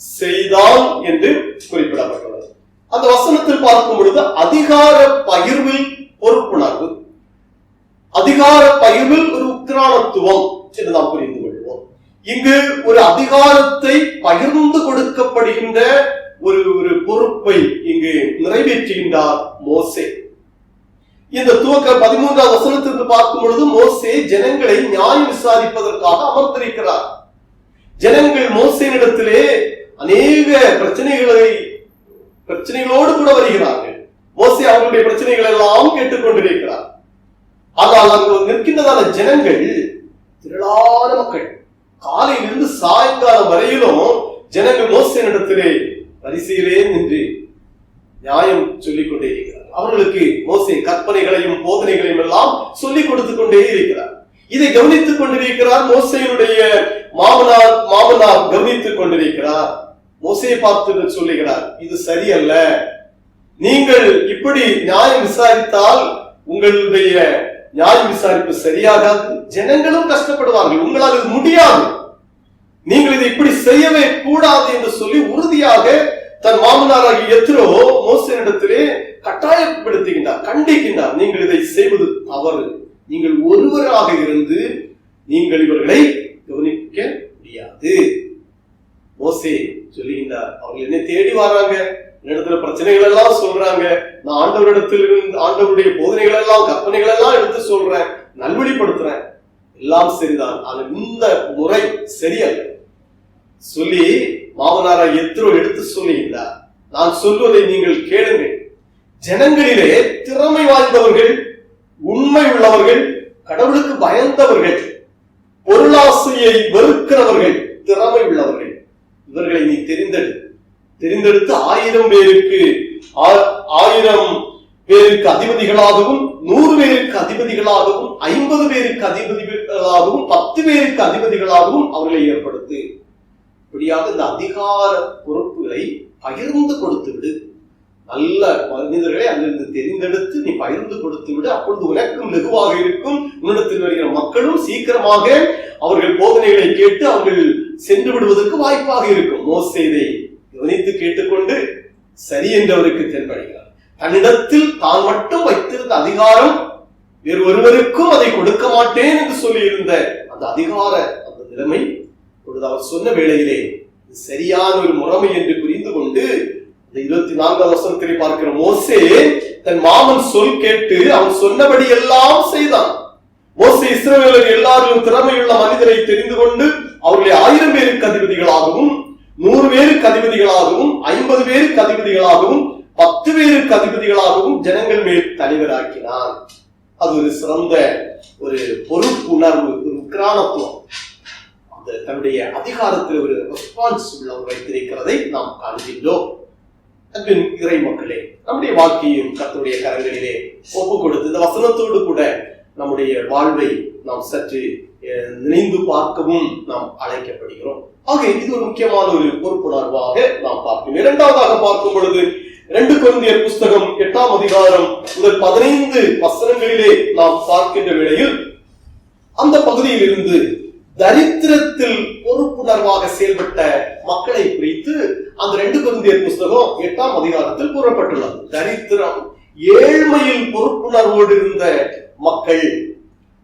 செய்தான் என்று குறிப்பிடப்பட்டுள்ளது. அந்த வசனத்தில் பார்க்கும் பொழுது அதிகார பகிர்வில் பொறுப்புணர்வு, அதிகார பகிர்வில் ஒரு உக்கிரானத்துவம் என்று நாம் புரிந்து கொள்வோம். இங்கு ஒரு அதிகாரத்தை பகிர்ந்து கொடுக்கப்படுகின்ற ஒரு பொறுப்பை இங்கு நிறைவேற்றுகின்றார் மோசே. இந்த துவக்க 13வது வசனத்திற்கு பார்க்கும் பொழுது மோசே ஜனங்களை நியாயம் விசாரிப்பதற்காக அமர்ந்திருக்கிறார். ஜனங்கள் மோசேனிடத்திலே அநேக பிரச்சனைகளோடு கூட வருகிறார்கள். மோசே அவர்களுடைய பிரச்சனைகள் எல்லாம் கேட்டுக்கொண்டிருக்கிறார். ஆனால் அங்கு நிற்கின்றதான ஜனங்கள் திரளான மக்கள், காலையிலிருந்து சாயங்காலம் வரையிலும் ஜனங்கள் மோசேனிடத்திலே வரிசையிலே நின்று நியாயம் சொல்லிக் கொண்டே இருக்கிறார். அவர்களுக்கு மோசே கற்பனைகளையும் போதனைகளையும் எல்லாம் சொல்லிக் கொடுத்துக் கொண்டே இருக்கிறார். இதை கவனித்துக் கொண்டிருக்கிறார். மோசேயுடைய மாமனார் கவனித்துக் கொண்டிருக்கிறார். மோசையை பார்த்து சொல்லுகிறார், இது சரியல்ல, நீங்கள் இப்படி நியாயம் விசாரித்தால் உங்களுடைய நியாய விசாரிப்பு சரியாகாது, ஜனங்களும் கஷ்டப்படுவார்கள், உங்களால் இது முடியாது, நீங்கள் இதை இப்படி செய்யவே கூடாது என்று சொல்லி உறுதியாக தன் மாமனாராகிய எத்ரோ மோசேயிடத்திலே கட்டாயப்படுத்துகின்றார், கண்டிக்கின்றார். நீங்கள் இதை செய்வது தவறு, நீங்கள் ஒருவராக இருந்து நீங்கள் இவர்களை கவனிக்க முடியாது. மோசே சொல்லுகின்றார், அவர்கள் என்னை தேடி வராங்க, இடத்துல பிரச்சனைகள் எல்லாம் சொல்றாங்க, நான் ஆண்டவரிடத்தில் இருந்து ஆண்டவருடைய போதனைகள் எல்லாம் கற்பனைகள் எல்லாம் எடுத்து சொல்றேன், நல்வழிப்படுத்துறேன், எல்லாம் சரிதான், ஆனால் இந்த முறை சரியல்ல சொல்லி மாமனாரா எத்ரோ எடுத்து சொல்லுகின்றார். நான் சொல்வதை நீங்கள் கேளுங்கள். ஜனங்களிலே திறமை வாய்ந்தவர்கள், உண்மை உள்ளவர்கள், கடவுளுக்கு பயந்தவர்கள், பொருளாசையை வெறுக்கிறவர்கள், திறமை உள்ளவர்கள், இவர்களை நீ தெரிந்தெடுத்து 1000 பேருக்கு 1000 அதிபதிகளாகவும், 100 பேருக்கு அதிபதிகளாகவும், 50 பேருக்கு அதிபதிகளாகவும், 10 பேருக்கு அதிபதிகளாகவும் அவர்களை ஏற்படுத்து. இப்படியாக இந்த அதிகார பொறுப்புகளை பகிர்ந்து கொடுத்து விடு. நல்ல மனிதர்களை அங்கிருந்து தெரிந்தெடுத்து நீ பகிர்ந்து கொடுத்து விடு. அப்பொழுது உனக்கும் வெகுவாக இருக்கும், உன்னிடத்தில் வருகிற மக்களும் சீக்கிரமாக அவர்கள் போதனைகளை கேட்டு அவர்கள் சென்று விடுவதற்கு வாய்ப்பாக இருக்கும். மோசே இதை கவனித்து கேட்டுக்கொண்டு சரி என்றவருக்கு தென்படுகிறார். தன்னிடத்தில் தான் மட்டும் வைத்திருந்த அதிகாரம் வேறு ஒருவருக்கும் அதை கொடுக்க மாட்டேன் என்று சொல்லி இருந்த அந்த அதிகார அந்த நிலைமை அவர் சொன்ன வேளையிலே சரியான ஒரு முறைமை என்று புரிந்து கொண்டு 24வது வசனத்திலே பார்க்கிற மோசே தன் மாமன் சொல் கேட்டு அவன் சொன்னபடி எல்லாம் செய்தான். மோசே இஸ்ரவேலர் எல்லாரும் திறமையுள்ள மனிதரை தெரிந்து கொண்டு அவர்களை 1000 பேருக்கு அதிபதிகளாகவும், 100 பேருக்கு அதிபதிகளாகவும், 50 பேருக்கு அதிபதிகளாகவும், 10 பேருக்கு அதிபதிகளாகவும் ஜனங்கள் மேல் தலைவராக்கினான். அது ஒரு சிறந்த ஒரு பொறுப்புணர்வு, ஒரு உக்கிரானத்துவம், தன்னுடைய அதிகாரத்தில் ஒரு ரெஸ்பான்சிபிள் அவர் வைத்திருக்கிறதை நாம் காண்கின்றோம். அன்பின் இறை மக்களே, நம்முடைய வாழ்க்கையும் கர்த்தருடைய கரங்களிலே ஒப்பு கொடுத்து இந்த வசனத்தோடு கூட நம்முடைய வாழ்வை நாம் சற்று நினைந்து பார்க்கவும் நாம் அழைக்கப்படுகிறோம். ஆக இது ஒரு முக்கியமான ஒரு பொறுப்புணர்வாக நாம் பார்க்கிறோம். இரண்டாவதாக பார்க்கும் பொழுது 2 கொரிந்தியர் புஸ்தகம் 8ஆம் அதிகாரம் முதல் 15 வசனங்களிலே நாம் பார்க்கின்ற வேளையில் அந்த பகுதியில் இருந்து தரித்திரத்தில் பொறுப்புணர்வாக செயல்பட்ட மக்களை குறித்து அந்த 2 கொரிந்தியர் புஸ்தகம் 8ஆம் அதிகாரத்தில் கூறப்பட்டுள்ளது. தரித்திரம், ஏழ்மையில் பொறுப்புணர்வோடு இருந்த மக்கள்.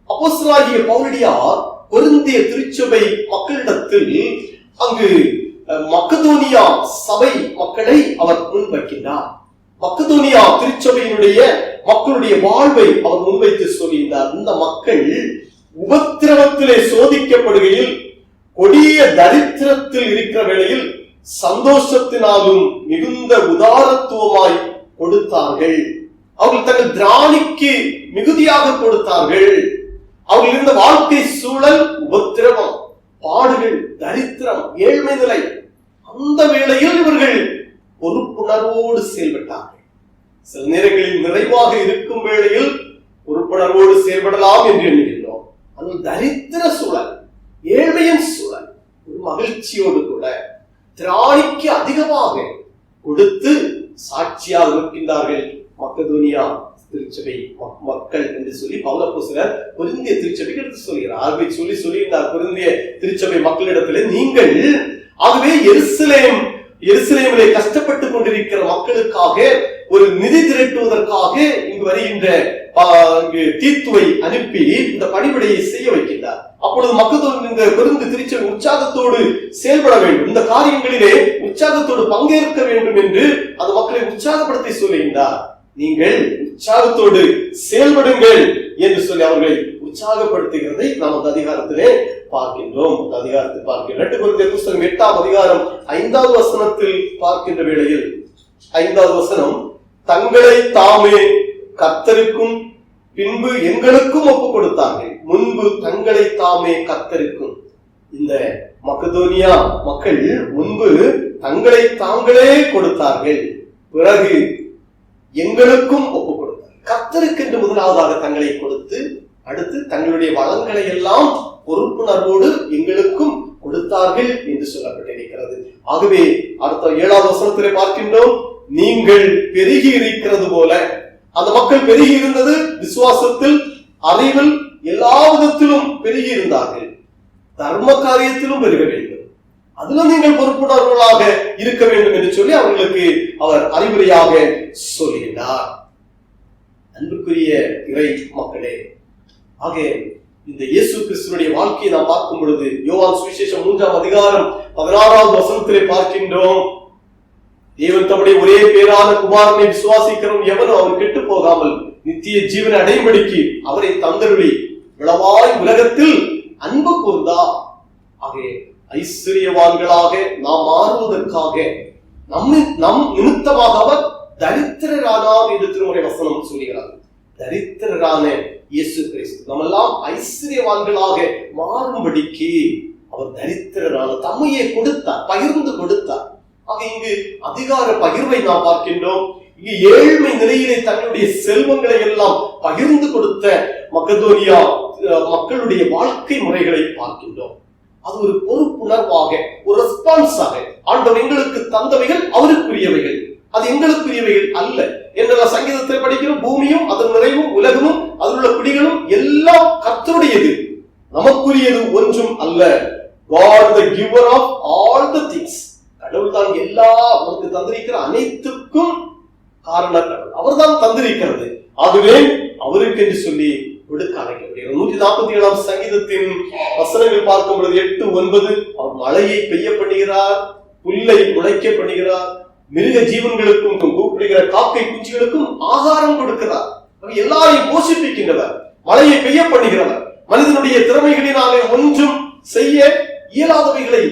அப்போஸ்தலனாகிய பவுலடியார் கொரிந்திய திருச்சபை மக்களிடத்தில் அங்கு மக்கதோனியா சபை மக்களை அவர் முன்வைக்கின்றார். மக்கதோனியா திருச்சபையினுடைய மக்களுடைய வாழ்வை அவர் முன்வைத்து சொல்கின்றார். இந்த மக்கள் உபத்திரவத்திலே சோதிக்கப்படுகையில், கொடிய தரித்திரத்தில் இருக்கிற வேளையில் சந்தோஷத்தினாலும் மிகுந்த உதாரத்துவமாய் கொடுத்தார்கள். அவர்கள் தங்கள் திராணிக்கு மிகுதியாக கொடுத்தார்கள். அவர்கள் இருந்த வாழ்க்கை சூழல் உபத்திரவம், பாடுகள், தரித்திரம், ஏழ்மை நிலை. அந்த வேளையில் இவர்கள் பொறுப்புணர்வோடு செயல்பட்டார்கள். சில நேரங்களில் நிறைவாக இருக்கும் வேளையில் பொறுப்புணர்வோடு செயல்படலாம் என்று எண்ணுகின்றோம். அது தரித்திர சூழல், ஏழ்மையின் சூழல், ஒரு மகிழ்ச்சியோடு கூட திராணிக்கு அதிகமாக கொடுத்து சாட்சியாக இருக்கின்றார்கள். மக்கதோனியா திருச்சபை மக்கள் என்று சொல்லி பவுல் அப்போஸ்தலர் கொரிந்திய திருச்சபைக்கு எடுத்து சொல்கிறார். சொல்லி சொல்லியிருந்தார், கொரிந்திய திருச்சபை மக்களிடத்திலே நீங்கள் ஆகவே எருசலேமிலே கஷ்டப்பட்டுக் கொண்டிருக்கிற மக்களுக்காக ஒரு நிதி திரட்டுவதற்காக இங்கு வருகின்ற தீத்துவை அனுப்பி இந்த பணிவிடையை செய்ய வைக்கின்றார். அப்பொழுது மக்கள் இந்த கொரிந்து திருச்சபை உற்சாகத்தோடு செயல்பட வேண்டும், இந்த காரியங்களிலே உற்சாகத்தோடு பங்கேற்க வேண்டும் என்று அந்த மக்களை உற்சாகப்படுத்தி சொல்லுகின்றார். நீங்கள் உற்சாகத்தோடு செயல்படுங்கள் என்று சொல்லி அவர்களை உற்சாகப்படுத்துகிறதை நாம் அந்த அதிகாரத்திலே பார்க்கின்றோம். 2 கொரிந்தியர் புத்தகம் 8ஆம் அதிகாரம் 5வது வசனத்தில் பார்க்கின்ற வேளையில் 5வது வசனம், தங்களை தாமே கர்த்தருக்கும் பின்பு எங்களுக்கும் ஒப்புக் கொடுத்தார்கள். முன்பு தங்களை தாமே கர்த்தருக்கும். இந்த மக்கதோனியா மக்கள் முன்பு தங்களை தாங்களே கொடுத்தார்கள், பிறகு எங்களுக்கும் ஒப்புக் கொடுத்தார்கள். கர்த்தருக்கு என்று முதலாவதாக தங்களை கொடுத்து, அடுத்து தங்களுடைய வளங்களை எல்லாம் பொறுப்புணர்வோடு எங்களுக்கும் கொடுத்தார்கள் என்று சொல்லப்பட்டிருக்கிறது. ஆகவே அடுத்த 7வது வசனத்திலே பார்க்கின்றோம், நீங்கள் பெருகி இருக்கிறது போல. அந்த மக்கள் பெருகி இருந்தது விசுவாசத்தில், அறிவில், எல்லா விதத்திலும் பெருகி இருந்தார்கள். தர்ம காரியத்திலும் பெருக வேண்டும், அதிலும் நீங்கள் பொறுப்புணர்வுகளாக இருக்க வேண்டும் என்று சொல்லி அவர்களுக்கு அவர் அறிவுரையாக சொல்கிறார். அன்புக்குரிய இறை மக்களே, ஆக இந்த இயேசு கிறிஸ்துவினுடைய வாழ்க்கையை நாம் பார்க்கும் பொழுது யோவான் சுவிசேஷம் 3ஆம் அதிகாரம் 16வது வசனத்திலே பார்க்கின்றோம், தேவன் தம்முடைய ஒரே பேரான குமாரனை விசுவாசிக்கிறோம் எவனும் அவர் கெட்டு போகாமல் நித்திய ஜீவனை அடையும்படிக்கு அவரை தந்தருளி விளவாய் உலகத்தில் அன்பு கூர்ந்தார். ஆக ஐஸ்வர்யவான்களாக நாம் மாறுவதற்காக நம் நிமித்தமாக அவர் தரித்திரரானார் என்று திருமுறை வசனம் சொல்கிறார். தரித்திரரான இயேசு கிறிஸ்து நம்மெல்லாம் ஐஸ்வர்யவான்களாக மாறும்படிக்கு அவர் தரித்திரரான தம்மையே கொடுத்தார், பகிர்ந்து கொடுத்தார். ஆக இங்கு அதிகார பகிர்வை நாம் பார்க்கின்றோம். இங்கு ஏழ்மை நிலையிலே தங்களுடைய செல்வங்களை எல்லாம் பகிர்ந்து கொடுத்த மக்கதோனியா மக்களுடைய வாழ்க்கை முறைகளை பார்க்கின்றோம். அது ஒரு பொறுப்புணர்வாக, ஒரு ரெஸ்பான்ஸாக, ஆண்டவர் எங்களுக்கு தந்தவைகள் அவருக்குரியவைகள், அது எங்களுக்குரியவைகள் அல்ல என்ற சங்கீதத்தில் படிக்கிறோம். பூமியும் அதன் நிறைவும் உலகமும் அதில் உள்ள குடிகளும் எல்லாம் கர்த்தருடையது, நமக்குரியது ஒன்றும் அல்ல. God the giver of all the things. கடவுள் தான் எல்லா நமக்கு தந்திருக்கிற அனைத்துக்கும் காரண கடவுள், அவர் தான் தந்திருக்கிறது. ஆகவே அவருக்கு என்று சொல்லி கொடுக்க அழைக்கப்படுகிறார். 147ஆம் சங்கீதத்தின் வசனங்கள் பார்க்கும் பொழுது 8, 9 அவர் மழையை பெய்ய பண்ணுகிறார், புல்லை முளைக்க பண்ணுகிறார், மிருக ஜீவன்களுக்கும் கூப்பிடுகிற காக்கை குஞ்சுகளுக்கும் ஆகாரம் கொடுக்கிறார். எல்லாரையும் போஷிப்பிக்கின்றவர், மழையை பெய்ய பண்ணுகிறவர். மனிதனுடைய திறமைகளினாலே ஒன்றும் செய்ய இயலாதவைகளை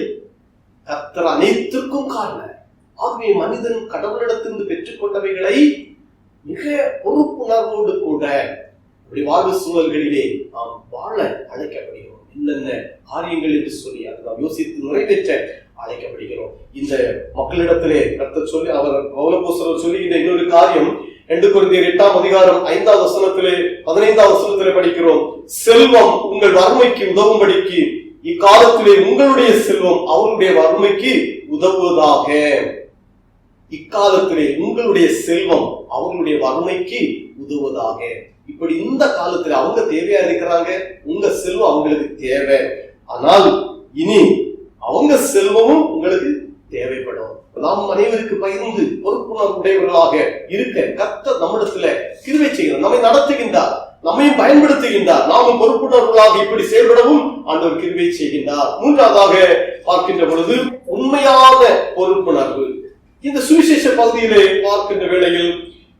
கர்த்தர் அனைத்திற்கும் காரணம். ஆகவே மனிதன் கடவுளிடத்திலிருந்து பெற்றுக் கொண்டவைகளை மிக பொறுப்புணர்வோடு கூட வாழ்வு சூழல்களிலே நாம் வாழ அழைக்கப்படுகிறோம். என்னென்ன காரியங்கள் என்று சொல்லி அதை நாம் யோசித்து நிறைவேற்ற அழைக்கப்படுகிறோம். இந்த மக்களிடத்திலே கர்த்தர் சொல்லி அவர் பவுலப்போஸ்தலர் சொல்லுகின்ற இன்னொரு காரியம் 2 கொரிந்தியர் 8ஆம் அதிகாரம் 5வது வசனத்திலே 15வது வசனத்திலே படிக்கிறோம், செல்வம் உங்கள் வறுமைக்கு உதவும்படிக்கு இக்காலத்திலே உங்களுடைய செல்வம் அவருடைய வறுமைக்கு உதவுவதாக. இக்காலத்திலே உங்களுடைய செல்வம் அவங்களுடைய வறுமைக்கு உதவுவதாக. இப்படி இந்த காலத்துல அவங்க தேவையா இருக்கிறாங்க, உங்க செல்வம் அவங்களுக்கு தேவை. ஆனால் இனி அவங்க செல்வமும் உங்களுக்கு தேவைப்படும். நாம் அனைவருக்கு பகிர்ந்து பொறுப்புணர்வுடையவர்களாக இருக்க கர்த்தர் நம்மிடத்துல கிருபை செய்கிறார், நம்மை நடத்துகின்றார், நம்மையும் பயன்படுத்துகின்றார். நாமும் பொறுப்புணர்வுகளாக இப்படி செயல்படவும் ஆண்டவர் கிருபை செய்கின்றார். 3ஆவதாக பார்க்கின்ற பொழுது உண்மையான பொறுப்புணர்வு. இந்த சுவிசேஷ பகுதியிலே பார்க்கின்ற வேளையில்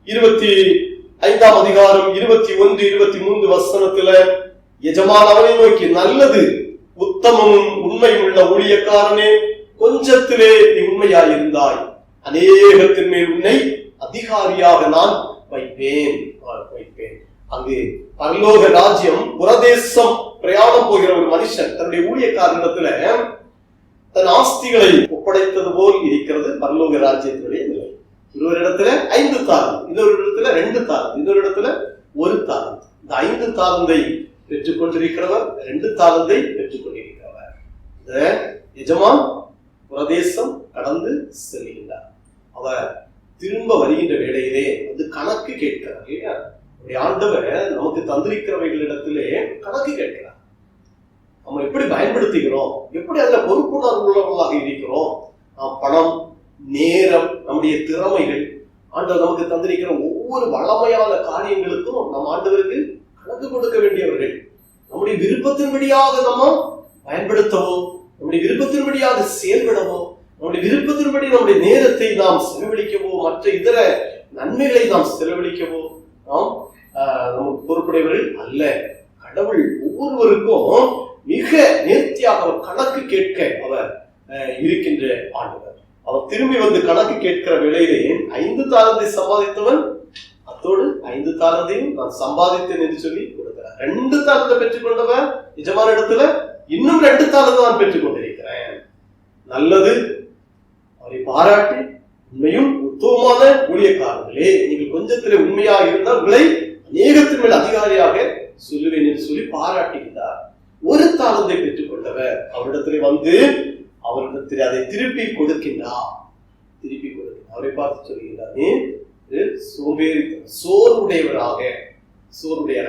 25ஆம் அதிகாரம் 21, 23 வசனத்துல எஜமான் அவனை நோக்கி, நல்லது உத்தமமும் உண்மையும் உள்ள ஊழியக்காரனே, கொஞ்சத்திலே நீ உண்மையாயிருந்தாய், அநேகத்தின் மேல் உன்னை அதிகாரியாக நான் வைப்பேன். அங்கு பரலோக ராஜ்யம், புறதேசம் பிரயாணம் போகிற ஒரு மனுஷன் தன்னுடைய ஊழியக்காரனிடத்துல தன் ஆஸ்திகளை ஒப்படைத்தது போல் இருக்கிறது பரலோக ராஜ்யத்தினுடைய நிலை. இன்னொரு இடத்துல 5 தாலந்து, இன்னொரு இடத்துல 2 தாலந்து, இன்னொரு இடத்துல 1 தாலந்து. இந்த 5 தாலந்தை பெற்றுக் கொண்டிருக்கிறவர், 2 தாலந்தை பெற்றுக் கொண்டிருக்கிறவர். இந்த எஜமான் புறதேசம் கடந்து செல்கின்றார். அவர் திரும்ப வருகின்ற வேளையிலே வந்து கணக்கு கேட்கிறார் இல்லையா? ஆண்டவர் நமக்கு தந்திருக்கிறவைகளிடத்திலே கணக்கு கேட்கிறார். நம்ம எப்படி பயன்படுத்த பயன்படுத்துகிறோம், எப்படி அதுல பொறுப்புணர்வு உள்ளவர்களாக இருக்கிறோம். நாம் பணம், நேரம், நம்முடைய திறமைகள், ஆண்டவர் நமக்கு தந்திருக்கிற ஒவ்வொரு வளமையான காரியங்களுக்கும் நம் ஆண்டவருக்கு கணக்கு கொடுக்க வேண்டியவர்கள். நம்முடைய விருப்பத்தின்படியாக நம்ம பயன்படுத்தவோ, நம்முடைய விருப்பத்தின்படியாக செயல்படவோ, நம்முடைய விருப்பத்தின்படி நம்முடைய நேரத்தை நாம் செலவழிக்கவோ, மற்ற இதர நன்மைகளை நாம் செலவழிக்கவோ நாம் நமக்கு பொறுப்புடையவர்கள் அல்ல. கடவுள் ஒவ்வொருவருக்கும் மிக நேர்த்தியாக அவர் கணக்கு கேட்க அவர் இருக்கின்ற ஆண்டவர். அவர் திரும்பி வந்து கணக்கு கேட்கிற வேளையிலே 5 தாலந்தை சம்பாதித்தவன் அத்தோடு 5 தாலந்தையும் நான் சம்பாதித்தேன் என்று சொல்லி கொடுக்கிறார். 2 தாலந்தை பெற்றுக் கொண்டவன் நிஜமான இடத்துல இன்னும் 2 தாலந்தை நான் பெற்றுக் கொண்டிருக்கிறேன். நல்லது. அவரை பாராட்டி, உண்மையும் உத்தமமான ஊழியக்காரர்களே, நீங்கள் கொஞ்சத்திலே உண்மையாக இருந்தால் உங்களை அநேகத்தின் மேல் அதிகாரியாக சொல்லுவேன் என்று சொல்லி பாராட்டுகிறார். 1 தாலந்தை பெற்றுக் கொண்டவர் அவரிடத்திலே வந்து அவரிடத்தில் அதை திருப்பி கொடுக்கின்றார். அவரை பார்த்து சொல்கிறார், சோர்வுடையவராக.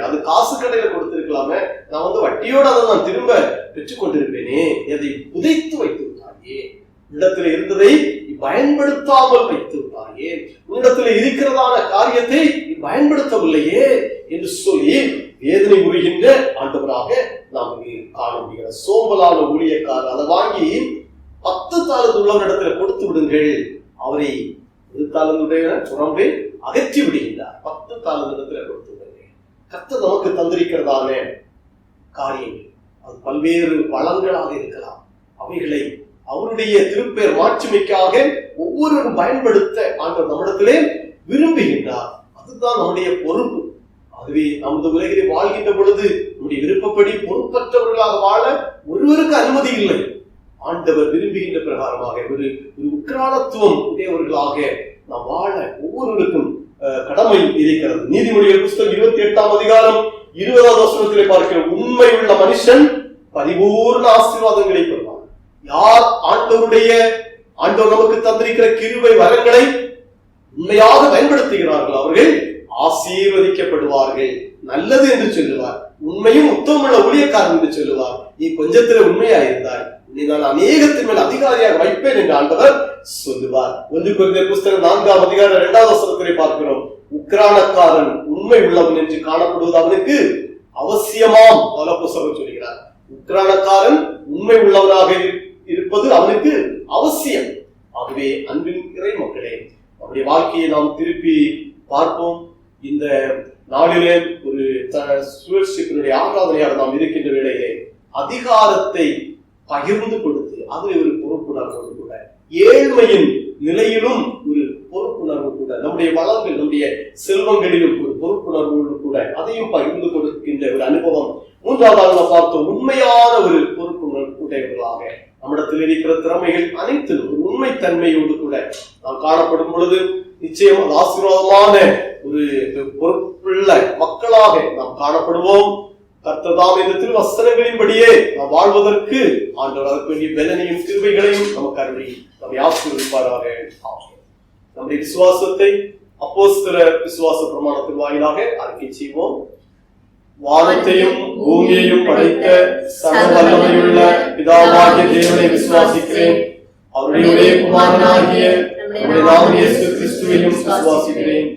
அது காசு கடையில கொடுத்திருக்கலாமே, நான் வந்து வட்டியோட அதை நான் திரும்ப பெற்றுக் கொண்டிருப்பேனே, அதை புதைத்து வைத்து விட்டாயே, இடத்துல இருந்ததை பயன்படுத்தாமல் வைத்து விட்டாயே, உன்னிடத்துல இருக்கிறதான காரியத்தை பயன்படுத்தவில்லையே என்று சொல்லி வேதனை புரிகின்ற ஆண்டவராக நாம் காண முடிகிற சோம்பலான ஊழியக்காரர். அதை வாங்கி 10 தாலந்து உள்ளவரிடத்துல கொடுத்து விடுங்கள். அவரை 1 தாலந்துடைய சுரம்பை அகற்றி விடுகின்றார். 10 தாலந்து இடத்துல கொடுத்து விடுங்கள். கர்த்தர் நமக்கு தந்திருக்கிறதான காரியங்கள் அது பல்வேறு வளங்களாக இருக்கலாம். அவைகளை அவருடைய திருப்பெயர் மாட்சிமைக்காக ஒவ்வொருவரும் பயன்படுத்த ஆண்டவர் நம்மிடத்திலே விரும்புகின்றார். அதுதான் நம்முடைய பொறுப்பு. அதுவே நமது உலகிலே வாழ்கின்ற பொழுது நம்முடைய விருப்பப்படி பொறுப்பற்றவர்களாக வாழ ஒருவருக்கு அனுமதி இல்லை. ஆண்டவர் விரும்புகின்ற பிரகாரமாக ஒரு உக்ரானத்துவம் உடையவர்களாக நாம் வாழ ஒவ்வொருவருக்கும் கடமை இருக்கிறது. நீதிமொழிகள் புஸ்தகம் 28ஆம் அதிகாரம் 20வது வசனத்திலே பார்க்கிறோம், உண்மை உள்ள மனுஷன் பரிபூர்ண ஆசீர்வாதங்களை பெறுவார். யார் ஆண்டவர் நமக்கு தந்திருக்கிற கிருபை வரங்களை உண்மையாக பயன்படுத்துகிறார்கள் அவர்கள் ஆசீர்வதிக்கப்படுவார்கள். நல்லது என்று சொல்லுவார். உண்மையும் உத்தமமுள்ள ஊழியக்காரன் என்று சொல்லுவார். நீ கொஞ்சத்துல உண்மையா இருந்தாய், நீ நான் அநேகத்தின் மேல் அதிகாரியாக வைப்பேன் என்று ஆண்டவர் சொல்லுவார். 1 கொரிந்தியர் புஸ்தகம் 4ஆம் அதிகாரம் 2வது வசனத்திலே பார்க்கிறோம், உக்ரானக்காரன் உண்மை உள்ளவன் என்று காணப்படுவது அவனுக்கு அவசியமாம். பவுல் சொல்கிறார், உக்ரானக்காரன் உண்மை உள்ளவனாக இருப்பது அவனுக்கு அவசியம். ஆகவே அன்பின் இறை மக்களே, அவருடைய வாழ்க்கையை நாம் திருப்பி பார்ப்போம். இந்த நாளிலே ஒரு சுழற்சியினுடைய ஆராதனையாக நாம் இருக்கின்ற வேளையிலே அதிகாரத்தை பகிர்ந்து கொடுத்து அதில் ஒரு பொறுப்புணர்வோடு கூட, ஏழ்மையின் நிலையிலும் ஒரு பொறுப்புணர்வு கூட, நம்முடைய வளங்கள் நம்முடைய செல்வங்களிலும் ஒரு பொறுப்புணர்வோடு கூட அதையும் பகிர்ந்து கொடுக்கின்ற ஒரு அனுபவம். 3வது பார்த்தோம், உண்மையான ஒரு பொறுப்புணர்வு உடையவர்களாக நம்மிடத்தில் இருக்கிற திறமைகள் அனைத்திலும் ஒரு உண்மைத்தன்மையோடு கூட நாம் காணப்படும் பொழுது நிச்சயம் ஆசீர்வாதமான ஒரு பொறுப்புள்ள மக்களாக நாம் காணப்படுவோம். கர்த்தர் இந்த திருவசனங்களின்படியே நாம் வாழ்வதற்கு ஆண்டவர் அதற்கு வேண்டிய பலனையும் கிருபைகளையும் நமக்கு அருளி நம்மை ஆசீர்வதிப்பாராக. நம்முடைய விசுவாசத்தை அப்போஸ்தல விசுவாச பிரமாணத்தின் வாயிலாக அறிக்கை செய்வோம். வானத்தையும் பூமியையும் படைத்த சர்வ வல்லமையுள்ள பிதாவாகிய தேவனை விசுவாசிக்கிறேன். அவருடைய ஒரே குமாரனாகிய நம்முடைய இயேசு கிறிஸ்துவையும் விசுவாசிக்கிறேன்.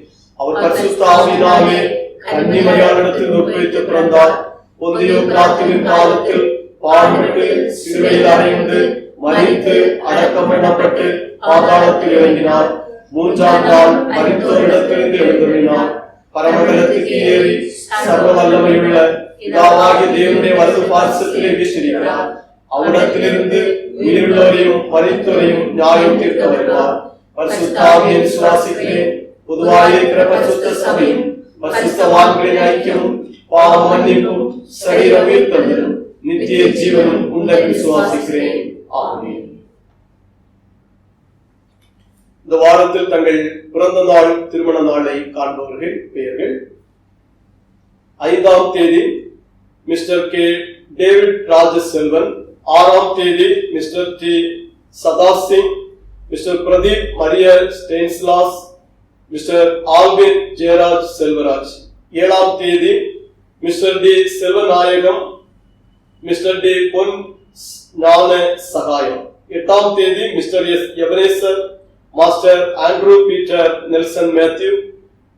அவர் பரிசுத்த ஆவியினாலே கன்னிமரியாளிடத்தில் உட்பிடித்து பிறந்தார். பொந்தியு பிலாத்துவின் காலத்தில் பாடுபட்டு சிலுவையில் அறையுண்டு மரித்து அடக்கம் பண்ணப்பட்டு பாதாளத்தில் இறங்கினார். 3ஆம் நாள் மரித்தோரிடத்திலிருந்து எழுந்தருளினார். பரமண்டலத்துக்கு ஏறி சர்வ வல்லமையுள்ள பிதாவாகிய தேவனுடைய வலது பார்சத்திலே வீற்றிருக்கிறார். அவரிடத்திலிருந்து உயிருள்ளவரையும் மரித்தோரையும் நியாயம் தீர்க்க வருவார். பரிசுத்த ஆவியை விசுவாசிக்கிறேன். பொதுவாக இருக்கிற பரிசுத்த சபையும் பரிசுத்தவான்களின் ஐக்கியமும் பாவ மன்னிப்பும் சரீர உயிர்த்தெழுதலும் நித்திய ஜீவனும் உண்டை விசுவாசிக்கிறேன். ஆமென். இந்த வாரத்தில் தங்கள் பிறந்த நாள் திருமண நாளை காண்பவர்கள் பெயர்கள்: 5ஆம் தேதி மிஸ்டர் கே டேவிட் ராஜசெல்வன், 6ஆம் தேதி mister D Sadasingh, mister Pradeep Mariyar Stanislaus, mister Alvin Jayaraj Selvaraj. 7ஆம் தேதி mister D Selvanayagam, mister D Pon Gnana Sahayam. 8ஆம் தேதி mister S Ebenezer, master Andrew Peter Nelson Matthew,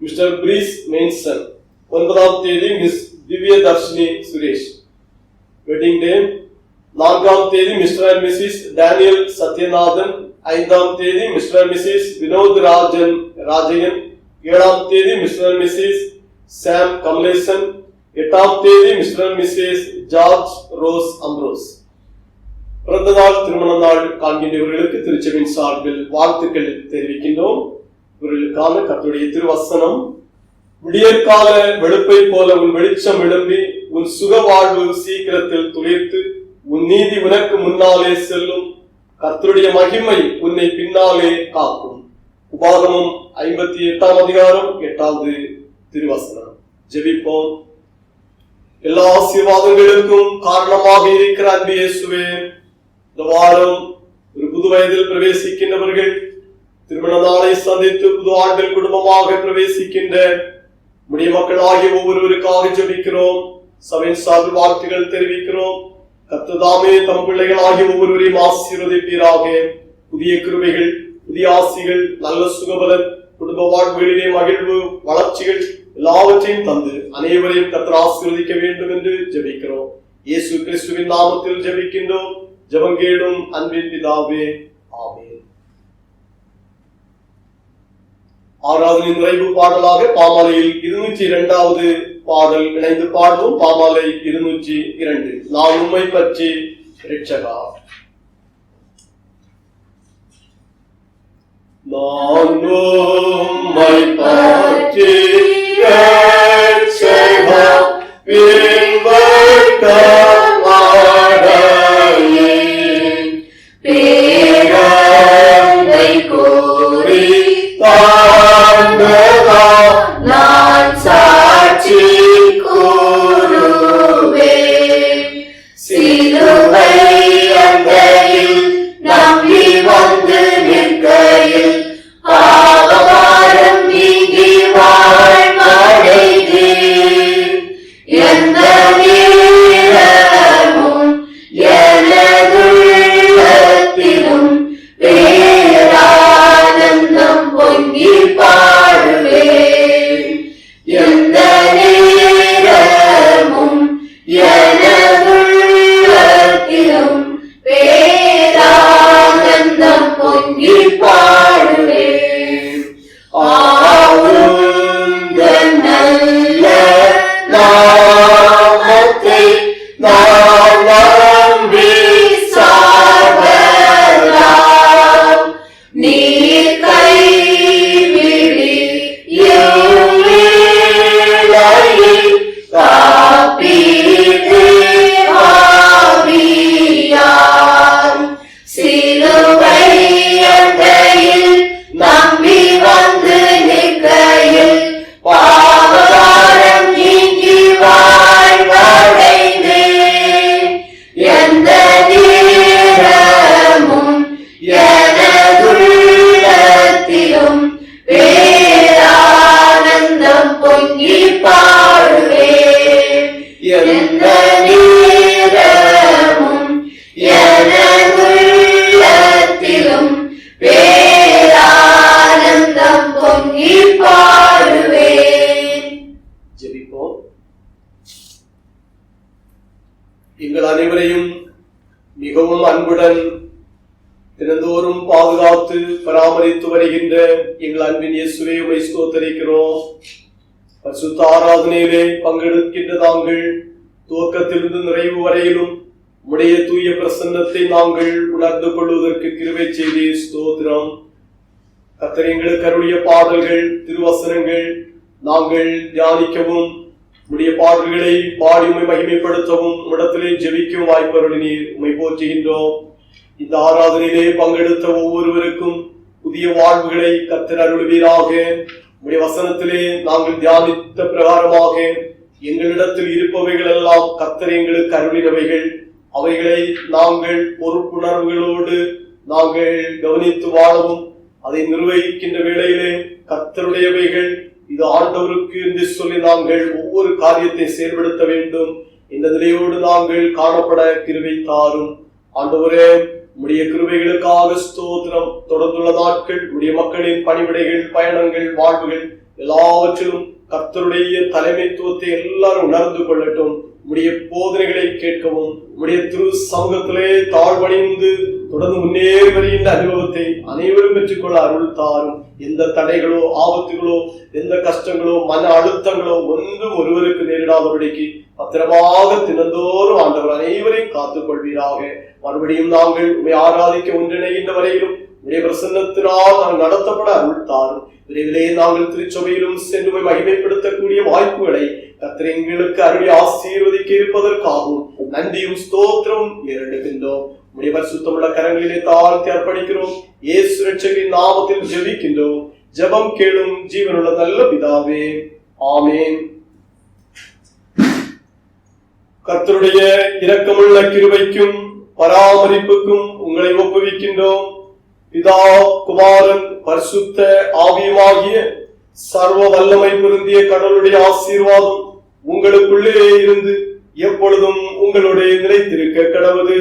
mister பிரீஸ் மெயின்சன். 9ஆம் தேதி மிஸ் திவ்ய தர்ஷினி சுரேஷ். Wedding day. 4ஆம் தேதி mister and missus Daniel Sathyanathan. 5ஆம் தேதி mister and missus Vinod Rajayan. 7ஆம் தேதி mister and missus Sam Kamalesan. 8ஆம் தேதி mister and missus George Rose Ambrose. பிறந்த நாள், திருமண நாள் காண்கின்றவர்களுக்கு திருச்சபையின் சார்பில் வாழ்த்துக்கள் தெரிவிக்கின்றோம். இவர்களுக்கான கர்த்தருடைய திருவசனம்: விடியற்கால வெளுப்பை போல உன் வெளிச்சம் எழும்பி உன் சுக வாழ்வு சீக்கிரத்தில் துளிர்த்து உன் நீதி உனக்கு முன்னாலே செல்லும். கர்த்தருடைய மகிமை உன்னை பின்னாலே காக்கும். உபாகமம் 58ஆம் அதிகாரம் 8வது திருவசனம். ஜெபிப்போம். எல்லா ஆசீர்வாதங்களுக்கும் காரணமாக இருக்கிற அன்பு இயேசுவே, இந்த வாரம் ஒரு புது வயதில் பிரவேசிக்கின்றவர்கள், திருமண நாளை சந்தித்து புது ஆண்டில் குடும்பமாக பிரவேசிக்கின்ற நம்முடைய மக்கள் ஆகிய ஒவ்வொருவருக்காக ஜெபிக்கிறோம். சபையின் சார்பில் வாழ்த்துகள் தெரிவிக்கிறோம். கர்த்தர் தாமே தம் பிள்ளைகள் ஆகிய ஒவ்வொருவரையும் ஆசீர்வதிப்பீராக. புதிய கிருபைகள், புதிய ஆசிகள், நல்ல சுகபலன், குடும்ப வாழ்வுகளிலே மகிழ்வு, வளர்ச்சிகள் எல்லாவற்றையும் தந்து அனைவரையும் கர்த்தர் ஆசீர்வதிக்க வேண்டும் என்று ஜெபிக்கிறோம். இயேசு கிறிஸ்துவின் நாமத்தில் ஜெபிக்கின்றோம். ஜெபங்கேடும் அன்பின் பிதாவே, ஆமென். ஆராதனை நிறைவு பாடலாக பாமாலையில் 202வது பாடல் இணைந்து பாடுவோம். பாமாலை 202. நான் உம்மை பற்றி இரட்சகா. நான் உம்மை பற்றி இரட்சகா பின்பற்றமாட்டேன். பேரன்பை கோரி தாண்டவா நான் சாட்சி கூறுவேன். சிலுவை அண்டையில் நம்பி வந்து நிற்கையில் பாவபாரம் நீங்கி வாழ்வடைந்தேன். எந்த நேரமும் எனதுள்ளத்திலும் பேரானந்தம் பொங்கி பாடுவேன். எந்த நேரமும் எனதுள்ளத்திலும் பேரானந்தம் பொங்கி பாடுவேன். ஆவுந்த நல்ல நாமத்தை நான் நம்பி சார்வதாம். நீர் கைவிடியில் காப்பீடு ஆவியாம். சிலுவை அண்டையில் நம்பி வந்து நிற்கையில் பாவபாரம் நீங்கி வாழ்வடைந்தேன். எந்த நேரமும் எனதுள்ளத்திலும் பேரானந்தம் பொங்கி பாடுவேன். எந்த நேரமும் எனதுள்ளத்திலும் பேரானந்தம் பொங்கி பாடுவேன். ஜெபிப்போம். எங்கள் அனைவரையும் மிகவும் அன்புடன் தினந்தோறும் பாதுகாத்து பராமரித்து வருகின்ற எங்கள் அன்பின் இயேசுவே, உம்மை ஸ்தோத்திரிக்கிறோம். பரிசுத்த ஆராதனையிலே பங்கெடுக்கின்ற நாங்கள் துவக்கத்திலிருந்து நிறைவு வரையிலும் உம்முடைய தூய பிரசன்னத்தை நாங்கள் உணர்ந்து கொள்வதற்கு கிருபை செய்தி ஸ்தோத்திரம். கர்த்தர் எங்களுக்கு அருளிய பாடல்கள், திருவசனங்கள் நாங்கள் தியானிக்கவும் உம்முடைய பாடல்களை பாடி உம்மை மகிமைப்படுத்தவும் உம்மிடத்திலே ஜெபிக்கும் வாய்ப்பருளினீர். உம்மை போற்றுகின்றோம். இந்த ஆராதனையிலே பங்கெடுத்த ஒவ்வொருவருக்கும் புதிய வாழ்வுகளை கர்த்தர் அருள்வீராக. உம்முடைய வசனத்திலே நாங்கள் தியானித்த பிரகாரமாக எங்களிடத்தில் இருப்பவைகள் எல்லாம் கர்த்தர் எங்களுக்கு அருளினவைகள். அவைகளை நாங்கள் பொறுப்புணர்வுகளோடு நாங்கள் கவனித்து வாழவும் அதை நிர்வகிக்கின்ற வேளையிலே கர்த்தருடையவைகள் இது ஆண்டவருக்கு என்று சொல்லி நாங்கள் ஒவ்வொரு காரியத்தை செயல்படுத்த வேண்டும் என்ற நிலையோடு நாங்கள் காணப்பட கிருபை தாரும். ஆண்டவரே, உம்முடைய கிருபைகளுக்காக ஸ்தோத்திரம். தொடர்ந்துள்ள நாட்கள் உம்முடைய மக்களின் பணிவிடைகள், பயணங்கள், வாழ்வுகள் எல்லாவற்றிலும் கர்த்தருடைய தலைமைத்துவத்தை எல்லாரும் உணர்ந்து கொள்ளட்டும். உம்முடைய போதனைகளை கேட்கவும், உம்முடைய திரு சமூகத்திலே தாழ்வணிந்து தொடர்ந்து முன்னேறி வருகின்ற அனுபவத்தை அனைவரும் பெற்றுக்கொள்ள அருள் தாரும். எந்த தடைகளோ, ஆபத்துகளோ, எந்த கஷ்டங்களோ, மன அழுத்தங்களோ ஒன்றும் ஒருவருக்கு நேரிடாதபடிக்கு பத்திரமாக தினந்தோறும் ஆண்டவர் அனைவரையும் காத்துக் கொள்வீராக. மறுபடியும் நாங்கள் உம்மை ஆராதிக்க ஒன்றிணைகின்ற வரையிலும் உடைய பிரசன்னத்தினால் நாங்கள் நடத்தப்பட அருள் தாரும். விரைவிலே நாங்கள் திருச்சபையிலும் சென்று போய் மகிமைப்படுத்தக்கூடிய வாய்ப்புகளை கர்த்தர் எங்களுக்கு அருளி ஆசீர்வதிக்க இருப்பதற்காகவும் நன்றியும் ஸ்தோத்திரம் ஏறெடுக்கின்றோம். உடைய பரிசுத்தமுள்ள கரங்களிலே தாழ்த்தி அர்ப்பணிக்கிறோம். இயேசு இரட்சகரின் நாமத்தில் ஜெபிக்கின்றோம். ஜெபம் கேளும் ஜீவனுள்ள நல்ல பிதாவே, ஆமென். கர்த்தருடைய இரக்கமுள்ள கிருபைக்கும் பராமரிப்புக்கும் உங்களை ஒப்புவிக்கின்றோம். பிதா, குமாரன், பரிசுத்த ஆவியுமாகிய சர்வ வல்லமை பொருந்திய கடவுளுடைய ஆசீர்வாதம் உங்களுக்குள்ளே இருந்து எப்பொழுதும் உங்களுடைய நிலைத்திருக்க கடவுது.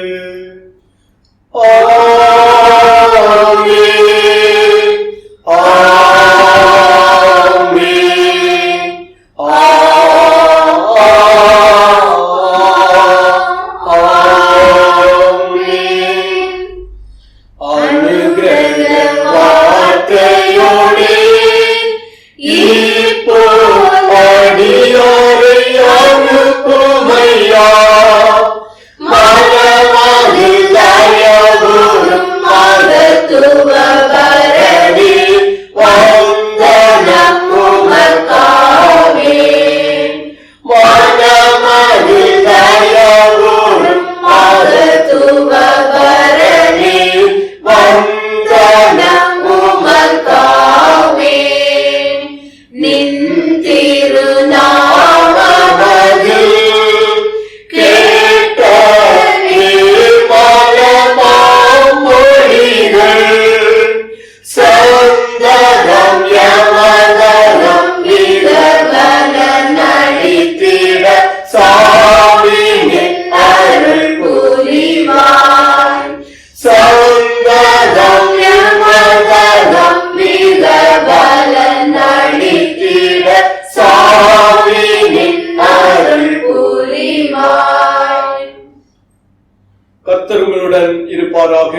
கர்த்தர் உங்களுடன் இருப்பாராக.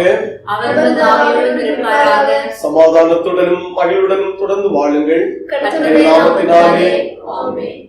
சமாதானத்துடனும் மகிழ்வுடனும் தொடர்ந்து வாழுங்கள். கர்த்தருடைய நாமத்தினாலே ஆமென்.